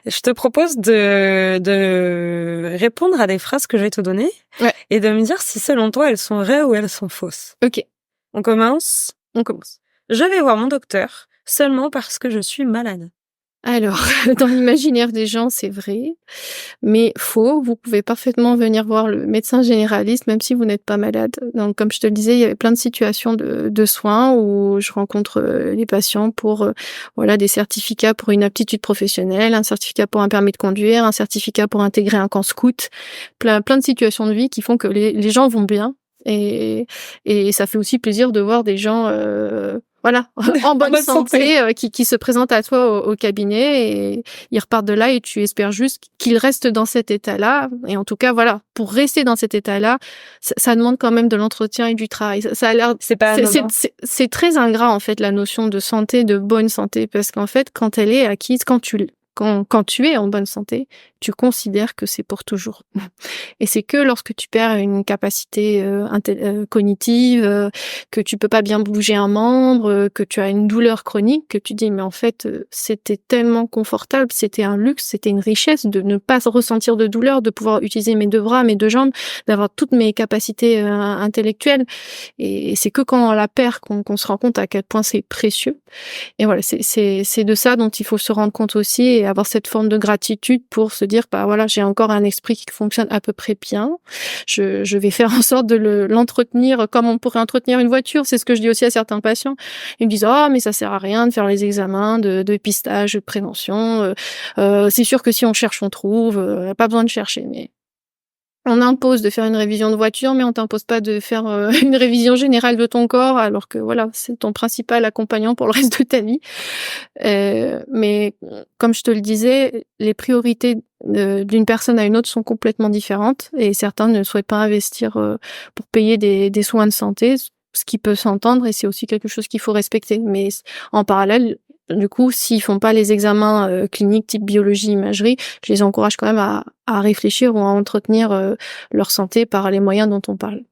Je te propose de répondre à des phrases que je vais te donner et de me dire si selon toi elles sont vraies ou elles sont fausses. Ok. On commence. On commence. Je vais voir mon docteur seulement parce que je suis malade. Alors, dans l'imaginaire des gens, c'est vrai, mais faux. Vous pouvez parfaitement venir voir le médecin généraliste, même si vous n'êtes pas malade. Donc, comme je te le disais, il y avait plein de situations de soins où je rencontre les patients pour voilà, des certificats pour une aptitude professionnelle, un certificat pour un permis de conduire, un certificat pour intégrer un camp scout, plein de situations de vie qui font que les gens vont bien. Et ça fait aussi plaisir de voir des gens voilà, en bonne santé, qui se présentent à toi au cabinet et ils repartent de là et tu espères juste qu'ils restent dans cet état-là. Et en tout cas, voilà, pour rester dans cet état-là, ça demande quand même de l'entretien et du travail. Ça a l'air, c'est très ingrat, en fait, la notion de santé, de bonne santé, parce qu'en fait, quand elle est acquise, quand tu es en bonne santé, tu considères que c'est pour toujours. Et c'est que lorsque tu perds une capacité cognitive, que tu peux pas bien bouger un membre, que tu as une douleur chronique, que tu dis mais en fait c'était tellement confortable, c'était un luxe, c'était une richesse de ne pas ressentir de douleur, de pouvoir utiliser mes deux bras, mes deux jambes, d'avoir toutes mes capacités intellectuelles. Et c'est que quand on la perd qu'on se rend compte à quel point c'est précieux. Et voilà, c'est de ça dont il faut se rendre compte aussi et avoir cette forme de gratitude pour se dire bah voilà, j'ai encore un esprit qui fonctionne à peu près bien. Je vais faire en sorte de l'entretenir comme on pourrait entretenir une voiture. C'est ce que je dis aussi à certains patients. Ils me disent oh mais ça sert à rien de faire les examens de pistage, de prévention. C'est sûr que si on cherche, on trouve. Pas besoin de chercher. Mais on impose de faire une révision de voiture, mais on t'impose pas de faire une révision générale de ton corps, alors que voilà, c'est ton principal accompagnant pour le reste de ta vie. Mais comme je te le disais, les priorités d'une personne à une autre sont complètement différentes, et certains ne souhaitent pas investir pour payer des soins de santé, ce qui peut s'entendre, et c'est aussi quelque chose qu'il faut respecter. Mais en parallèle, du coup, s'ils font pas les examens cliniques type biologie, imagerie, je les encourage quand même à réfléchir ou à entretenir leur santé par les moyens dont on parle.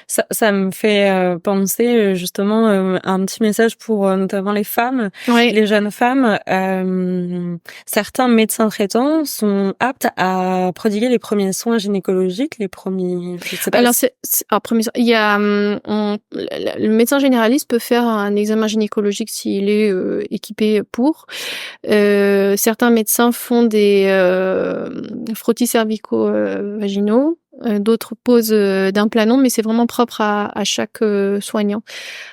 Ça me fait penser justement à un petit message pour notamment les femmes, Oui. les jeunes femmes. Certains médecins traitants sont aptes à prodiguer les premiers soins gynécologiques, les premiers. Je sais pas. Alors il y a le médecin généraliste peut faire un examen gynécologique s'il est équipé pour. Certains médecins font des frottis cervico-vaginaux. D'autres posent d'implants, mais c'est vraiment propre à chaque soignant.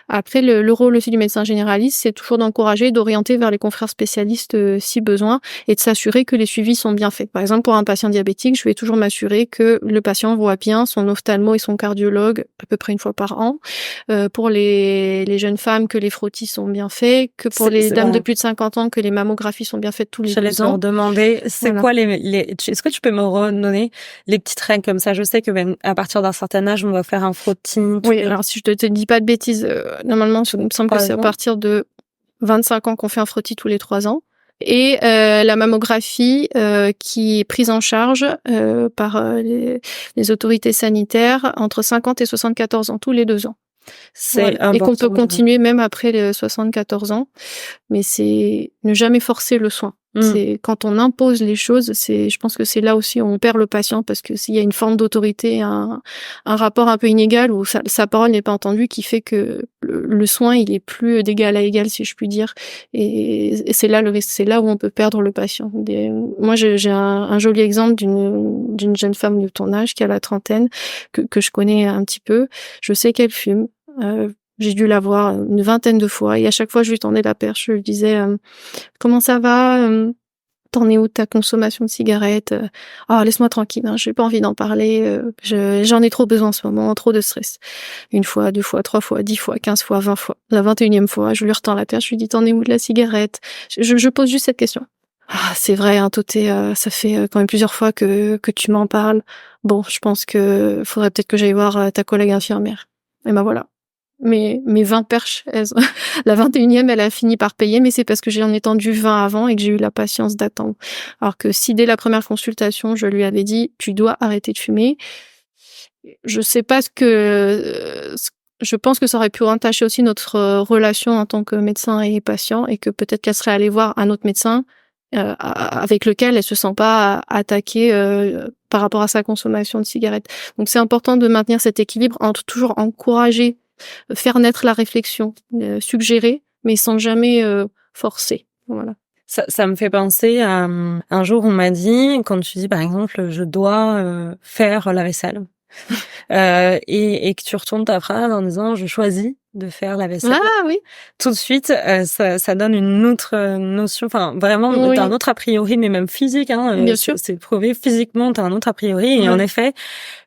Après, le rôle aussi du médecin généraliste, c'est toujours d'encourager, d'orienter vers les confrères spécialistes si besoin, et de s'assurer que les suivis sont bien faits. Par exemple, pour un patient diabétique, je vais toujours m'assurer que le patient voit bien son ophtalmo et son cardiologue à peu près une fois par an. Pour les jeunes femmes, que les frottis sont bien faits, que pour les dames de plus de 50 ans, que les mammographies sont bien faites tous les 2 ans. J'allais te demander, c'est quoi est-ce que tu peux me redonner les petites règles comme ça? Je sais que même à partir d'un certain âge, on va faire un frottis. Oui, alors si je te dis pas de bêtises, normalement, il me semble que c'est à partir de 25 ans qu'on fait un frottis tous les 3 ans. Et la mammographie qui est prise en charge par les autorités sanitaires entre 50 et 74 ans, tous les 2 ans. Et qu'on peut continuer même après les 74 ans, mais c'est ne jamais forcer le soin. C'est quand on impose les choses, je pense que c'est là aussi où on perd le patient, parce que s'il y a une forme d'autorité, un rapport un peu inégal où sa parole n'est pas entendue, qui fait que le soin il est plus d'égal à égal, si je puis dire, et c'est là le risque, c'est là où on peut perdre le patient. Moi j'ai un joli exemple d'une jeune femme de ton âge qui a la trentaine, que je connais un petit peu. Je sais qu'elle fume. J'ai dû la voir une vingtaine de fois, et à chaque fois je lui tendais la perche, je lui disais comment ça va, t'en es où de ta consommation de cigarettes, laisse-moi tranquille, hein, j'ai pas envie d'en parler, j'en ai trop besoin en ce moment, trop de stress. 1 fois, 2 fois, 3 fois, 10 fois, 15 fois, 20 fois. La 21e fois, je lui retends la perche, je lui dis t'en es où de la cigarette. Je pose juste cette question. C'est vrai, hein, ça fait quand même plusieurs fois que tu m'en parles. Bon, je pense que faudrait peut-être que j'aille voir ta collègue infirmière. Et ben voilà. Mes 20 perches, la 21e, elle a fini par payer, mais c'est parce que j'en ai tendu 20 avant et que j'ai eu la patience d'attendre. Alors que si dès la première consultation, je lui avais dit, tu dois arrêter de fumer, je sais pas je pense que ça aurait pu entacher aussi notre relation en tant que médecin et patient, et que peut-être qu'elle serait allée voir un autre médecin avec lequel elle se sent pas attaquée par rapport à sa consommation de cigarettes. Donc c'est important de maintenir cet équilibre entre toujours encourager, faire naître la réflexion, suggérer, mais sans jamais forcer. Voilà. Ça me fait penser à un jour on m'a dit, quand tu dis par exemple je dois faire la vaisselle et que tu retournes ta phrase en disant je choisis de faire la vaisselle. Ah oui. Tout de suite, ça donne une autre notion. Enfin, vraiment, Oui. t'as un autre a priori, mais même physique. Bien sûr. C'est prouvé physiquement, t'as un autre a priori. Et en effet,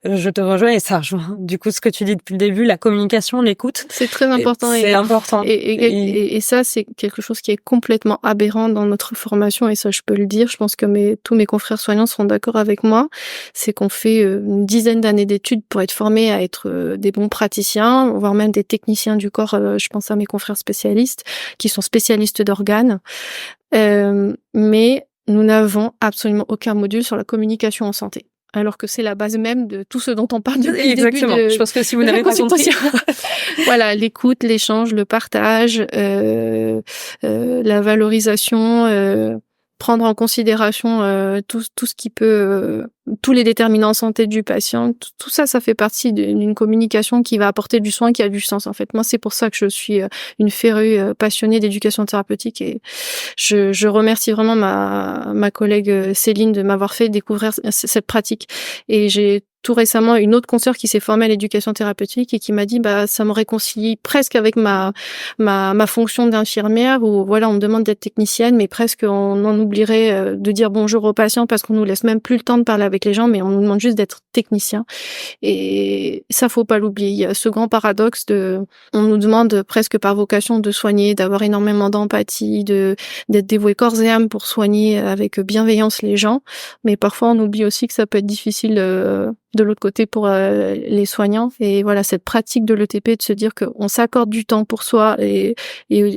je te rejoins et ça rejoint. Du coup, ce que tu dis depuis le début, la communication, l'écoute, c'est très important. C'est important. Et ça, c'est quelque chose qui est complètement aberrant dans notre formation. Et ça, je peux le dire. Je pense que tous mes confrères soignants seront d'accord avec moi. C'est qu'on fait une dizaine d'années d'études pour être formés à être des bons praticiens, voire même des techniciens du corps. Je pense à mes confrères spécialistes qui sont spécialistes d'organes. Mais nous n'avons absolument aucun module sur la communication en santé. Alors que c'est la base même de tout ce dont on parle depuis Exactement. le début. Je pense que si vous n'avez pas compris. Voilà, l'écoute, l'échange, le partage, la valorisation, prendre en considération tout ce qui peut, tous les déterminants santé du patient. Tout ça, ça fait partie d'une communication qui va apporter du soin, qui a du sens en fait. Moi, c'est pour ça que je suis une férue passionnée d'éducation thérapeutique et je remercie vraiment ma collègue Céline de m'avoir fait découvrir cette pratique. Et j'ai tout récemment une autre consoeur qui s'est formée à l'éducation thérapeutique et qui m'a dit ça me réconcilie presque avec ma fonction d'infirmière où voilà on me demande d'être technicienne mais presque on en oublierait de dire bonjour aux patients parce qu'on nous laisse même plus le temps de parler avec les gens mais on nous demande juste d'être technicien et ça faut pas l'oublier. Il y a ce grand paradoxe on nous demande presque par vocation de soigner, d'avoir énormément d'empathie, d'être dévoué corps et âme pour soigner avec bienveillance les gens mais parfois on oublie aussi que ça peut être difficile de l'autre côté pour les soignants et voilà cette pratique de l'ETP de se dire qu'on s'accorde du temps pour soi et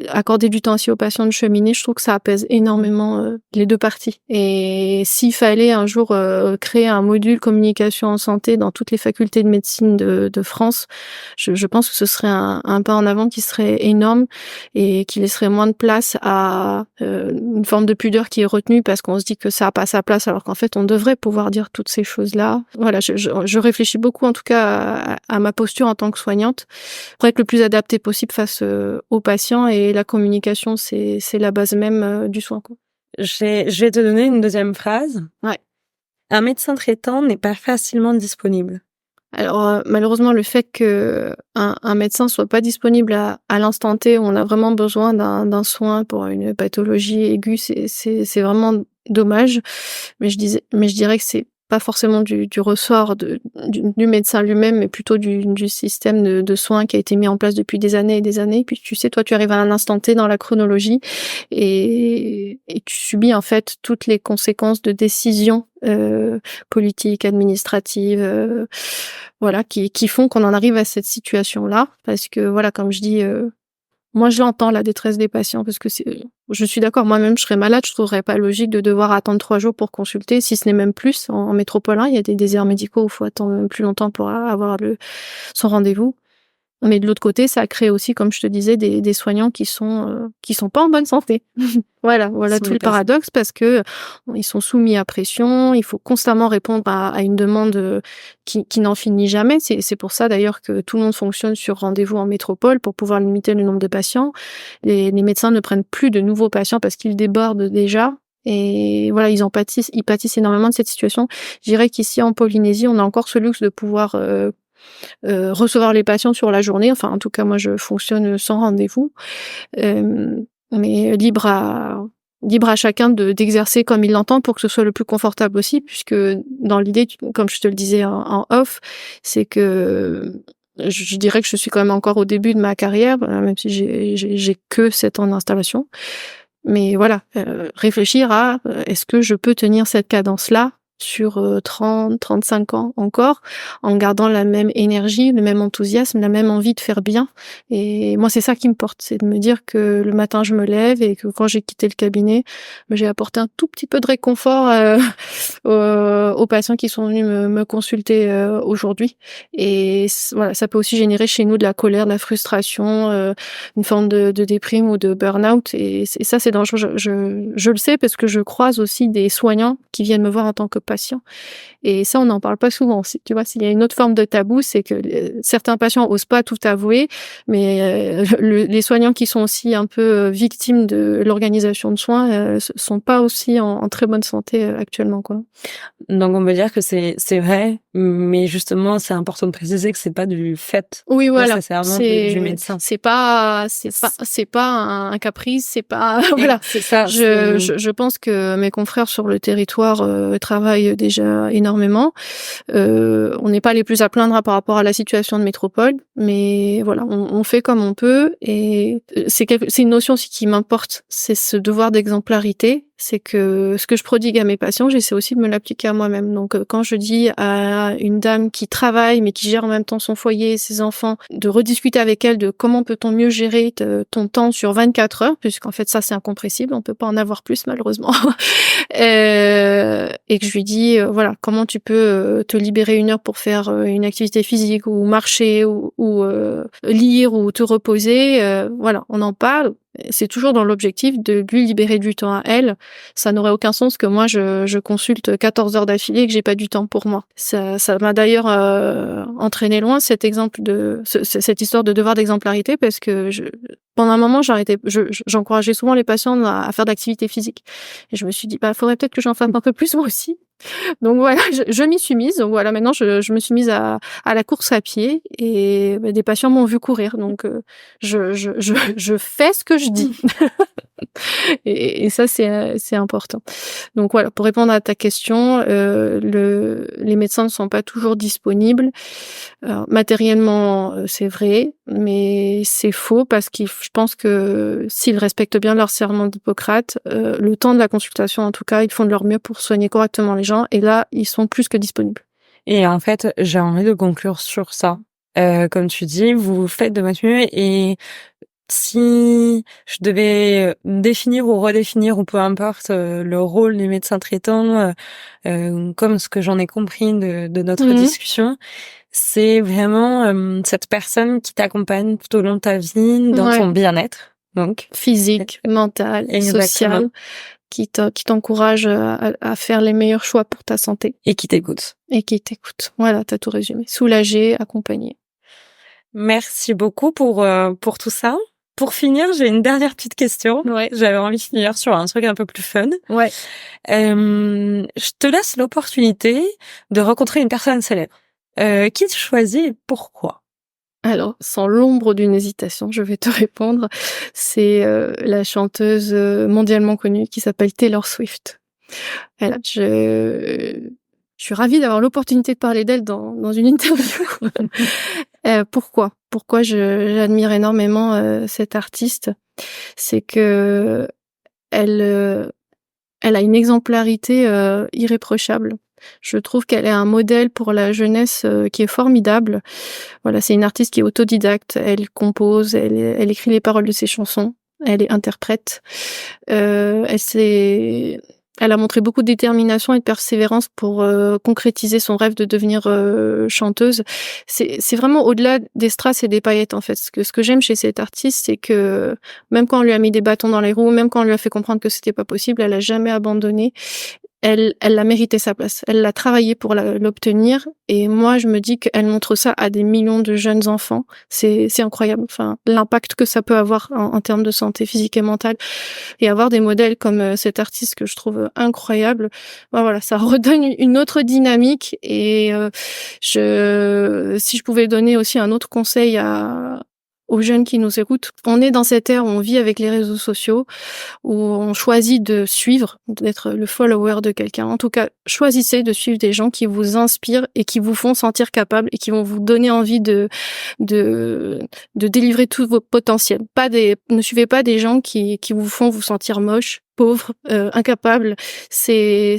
accorder du temps aussi aux patients de cheminer, je trouve que ça apaise énormément les deux parties. Et s'il fallait un jour créer un module communication en santé dans toutes les facultés de médecine de France, je pense que ce serait un pas en avant qui serait énorme et qui laisserait moins de place à une forme de pudeur qui est retenue parce qu'on se dit que ça a pas sa place alors qu'en fait on devrait pouvoir dire toutes ces choses-là. Voilà, je réfléchis beaucoup en tout cas à ma posture en tant que soignante pour être le plus adapté possible face aux patients et la communication c'est la base même du soin quoi. Je vais te donner une deuxième phrase. Ouais. Un médecin traitant n'est pas facilement disponible. Alors malheureusement le fait que un médecin soit pas disponible à l'instant T où on a vraiment besoin d'un soin pour une pathologie aiguë c'est vraiment dommage mais je dirais que c'est pas forcément du ressort du médecin lui-même, mais plutôt du système de soins qui a été mis en place depuis des années et des années. Puis tu sais, toi, tu arrives à un instant T dans la chronologie et tu subis en fait toutes les conséquences de décisions politiques, administratives, voilà, qui font qu'on en arrive à cette situation-là. Parce que voilà, comme je dis. Moi, je l'entends, la détresse des patients, parce que je suis d'accord, moi-même, je serais malade, je trouverais pas logique de devoir attendre 3 jours pour consulter, si ce n'est même plus. En métropole 1, il y a des déserts médicaux où il faut attendre même plus longtemps pour avoir son rendez-vous. Mais de l'autre côté, ça crée aussi, comme je te disais, des soignants qui sont pas en bonne santé. Voilà tout le paradoxe parce que ils sont soumis à pression, il faut constamment répondre à une demande qui n'en finit jamais. C'est pour ça d'ailleurs que tout le monde fonctionne sur rendez-vous en métropole pour pouvoir limiter le nombre de patients. Les médecins ne prennent plus de nouveaux patients parce qu'ils débordent déjà. Et voilà, ils pâtissent énormément de cette situation. Je dirais qu'ici en Polynésie, on a encore ce luxe de pouvoir recevoir les patients sur la journée. Enfin, en tout cas, moi, je fonctionne sans rendez-vous. Mais libre à chacun d'exercer comme il l'entend pour que ce soit le plus confortable aussi, puisque dans l'idée, comme je te le disais en off, c'est que je dirais que je suis quand même encore au début de ma carrière, même si j'ai que 7 ans d'installation. Mais voilà, réfléchir à est-ce que je peux tenir cette cadence-là sur 30, 35 ans encore, en gardant la même énergie, le même enthousiasme, la même envie de faire bien. Et moi, c'est ça qui me porte, c'est de me dire que le matin, je me lève et que quand j'ai quitté le cabinet, j'ai apporté un tout petit peu de réconfort aux patients qui sont venus me consulter aujourd'hui. Et voilà, ça peut aussi générer chez nous de la colère, de la frustration, une forme de déprime ou de burn-out. Et ça, c'est dangereux. Je le sais parce que je croise aussi des soignants qui viennent me voir en tant que patients. Et ça, on n'en parle pas souvent. Tu vois, s'il y a une autre forme de tabou, c'est que certains patients osent pas tout avouer, mais les soignants qui sont aussi un peu victimes de l'organisation de soins sont pas aussi en très bonne santé actuellement, quoi. Donc on peut dire que c'est vrai, mais justement c'est important de préciser que c'est pas du fait oui, voilà, nécessairement du médecin. C'est pas un caprice, c'est pas voilà. C'est ça. Je pense que mes confrères sur le territoire travaillent déjà énormément. On n'est pas les plus à plaindre par rapport à la situation de métropole, mais voilà, on fait comme on peut et c'est une notion aussi qui m'importe, c'est ce devoir d'exemplarité. C'est que ce que je prodigue à mes patients, j'essaie aussi de me l'appliquer à moi-même. Donc, quand je dis à une dame qui travaille, mais qui gère en même temps son foyer, ses enfants, de rediscuter avec elle de comment peut-on mieux gérer ton temps sur 24 heures, puisqu'en fait, ça, c'est incompressible. On peut pas en avoir plus, malheureusement. Et que je lui dis, voilà, comment tu peux te libérer 1 heure pour faire une activité physique ou marcher ou lire ou te reposer. Voilà, on en parle. C'est toujours dans l'objectif de lui libérer du temps à elle. Ça n'aurait aucun sens que moi je consulte 14 heures d'affilée et que j'ai pas du temps pour moi. Ça m'a d'ailleurs entraîné loin cet exemple cette histoire de devoir d'exemplarité parce que pendant un moment j'encourageais souvent les patients à faire d'activité physique. Et je me suis dit faudrait peut-être que j'en fasse un peu plus moi aussi. Donc voilà, je m'y suis mise. Donc voilà, maintenant je me suis mise à la course à pied et des patients m'ont vu courir. Donc je fais ce que je dis. et ça c'est important. Donc voilà, pour répondre à ta question, les médecins ne sont pas toujours disponibles. Alors, matériellement, c'est vrai, mais c'est faux parce je pense que s'ils respectent bien leur serment d'Hippocrate, le temps de la consultation, en tout cas, ils font de leur mieux pour soigner correctement les gens. Et là, ils sont plus que disponibles. Et en fait, j'ai envie de conclure sur ça. Comme tu dis, vous faites de votre mieux et si je devais définir ou redéfinir ou peu importe le rôle du médecin traitant, comme ce que j'en ai compris de notre discussion, c'est vraiment cette personne qui t'accompagne tout au long de ta vie dans ton bien-être, donc physique, mental, social, qui t'encourage à faire les meilleurs choix pour ta santé et qui t'écoute. Voilà, t'as tout résumé. Soulagé, accompagné. Merci beaucoup pour tout ça. Pour finir, j'ai une dernière petite question. Ouais. J'avais envie de finir sur un truc un peu plus fun. Ouais. Je te laisse l'opportunité de rencontrer une personne célèbre. Qui tu choisis et pourquoi? Alors, sans l'ombre d'une hésitation, je vais te répondre. C'est la chanteuse mondialement connue qui s'appelle Taylor Swift. Je suis ravie d'avoir l'opportunité de parler d'elle dans une interview. Pourquoi j'admire énormément cette artiste, c'est que elle a une exemplarité irréprochable. Je trouve qu'elle est un modèle pour la jeunesse qui est formidable. Voilà, c'est une artiste qui est autodidacte. Elle compose, elle écrit les paroles de ses chansons. Elle est interprète. Elle a montré beaucoup de détermination et de persévérance pour concrétiser son rêve de devenir chanteuse. C'est vraiment au-delà des strass et des paillettes en fait. Ce que j'aime chez cette artiste, c'est que même quand on lui a mis des bâtons dans les roues, même quand on lui a fait comprendre que c'était pas possible, elle a jamais abandonné. Elle a mérité sa place. Elle l'a travaillé pour l'obtenir. Et moi, je me dis qu'elle montre ça à des millions de jeunes enfants. C'est incroyable. Enfin, l'impact que ça peut avoir en termes de santé physique et mentale. Et avoir des modèles comme cet artiste que je trouve incroyable. Ben voilà, ça redonne une autre dynamique. Et si je pouvais donner aussi un autre conseil aux jeunes qui nous écoutent. On est dans cette ère où on vit avec les réseaux sociaux, où on choisit de suivre, d'être le follower de quelqu'un. En tout cas, choisissez de suivre des gens qui vous inspirent et qui vous font sentir capable et qui vont vous donner envie de délivrer tous vos potentiels. Ne suivez pas des gens qui vous font vous sentir moche, pauvre, incapable. C'est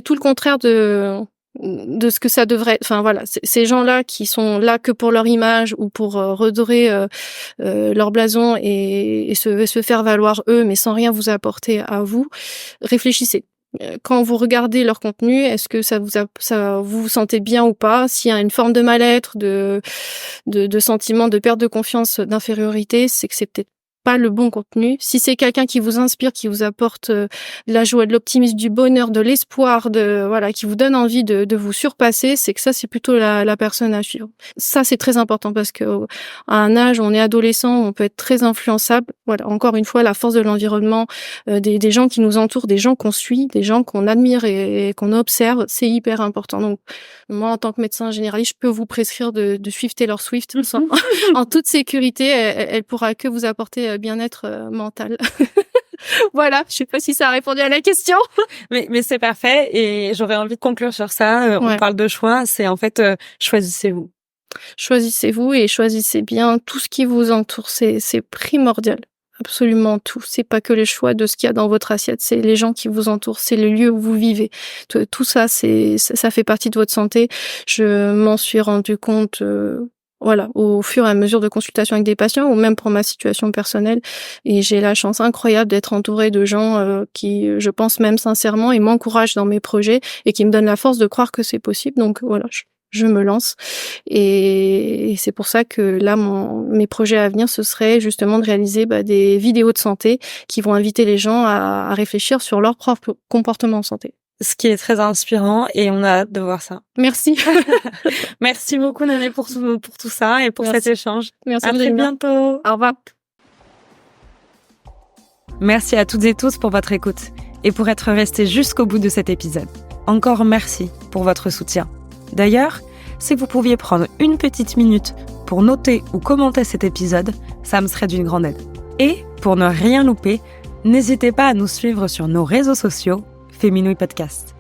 tout le contraire de ce que ça devrait. Enfin voilà, ces gens-là qui sont là que pour leur image ou pour redorer leur blason et se faire valoir eux, mais sans rien vous apporter à vous. Réfléchissez. Quand vous regardez leur contenu, est-ce que vous vous sentez bien ou pas? S'il y a une forme de mal-être, de sentiment de perte de confiance, d'infériorité, c'est que c'est peut-être pas le bon contenu. Si c'est quelqu'un qui vous inspire, qui vous apporte de la joie, de l'optimisme, du bonheur, de l'espoir, qui vous donne envie de vous surpasser, c'est que ça, c'est plutôt la personne à suivre. Ça, c'est très important parce que à un âge où on est adolescent, on peut être très influençable. Voilà, encore une fois, la force de l'environnement, des gens qui nous entourent, des gens qu'on suit, des gens qu'on admire et qu'on observe, c'est hyper important. Donc, moi, en tant que médecin généraliste, je peux vous prescrire de suivre Taylor Swift en toute sécurité. Elle pourra que vous apporter bien-être mental. Voilà, je sais pas si ça a répondu à la question. Mais c'est parfait et j'aurais envie de conclure sur ça. On parle de choix, c'est en fait choisissez-vous. Choisissez-vous et choisissez bien tout ce qui vous entoure, c'est primordial. Absolument tout. C'est pas que le choix de ce qu'il y a dans votre assiette, c'est les gens qui vous entourent, c'est le lieu où vous vivez. Tout ça, ça fait partie de votre santé. Je m'en suis rendu compte, au fur et à mesure de consultations avec des patients ou même pour ma situation personnelle. Et j'ai la chance incroyable d'être entourée de gens qui, je pense même sincèrement, et m'encouragent dans mes projets et qui me donnent la force de croire que c'est possible. Donc voilà, je me lance. Et c'est pour ça que là, mes projets à venir, ce serait justement de réaliser des vidéos de santé qui vont inviter les gens à réfléchir sur leur propre comportement en santé. Ce qui est très inspirant et on a hâte de voir ça. Merci. Merci beaucoup Nané pour tout ça et pour cet échange. Merci. À très bientôt. Au revoir. Merci à toutes et tous pour votre écoute et pour être restés jusqu'au bout de cet épisode. Encore merci pour votre soutien. D'ailleurs, si vous pouviez prendre une petite minute pour noter ou commenter cet épisode, ça me serait d'une grande aide. Et pour ne rien louper, n'hésitez pas à nous suivre sur nos réseaux sociaux, Féminouille Podcast.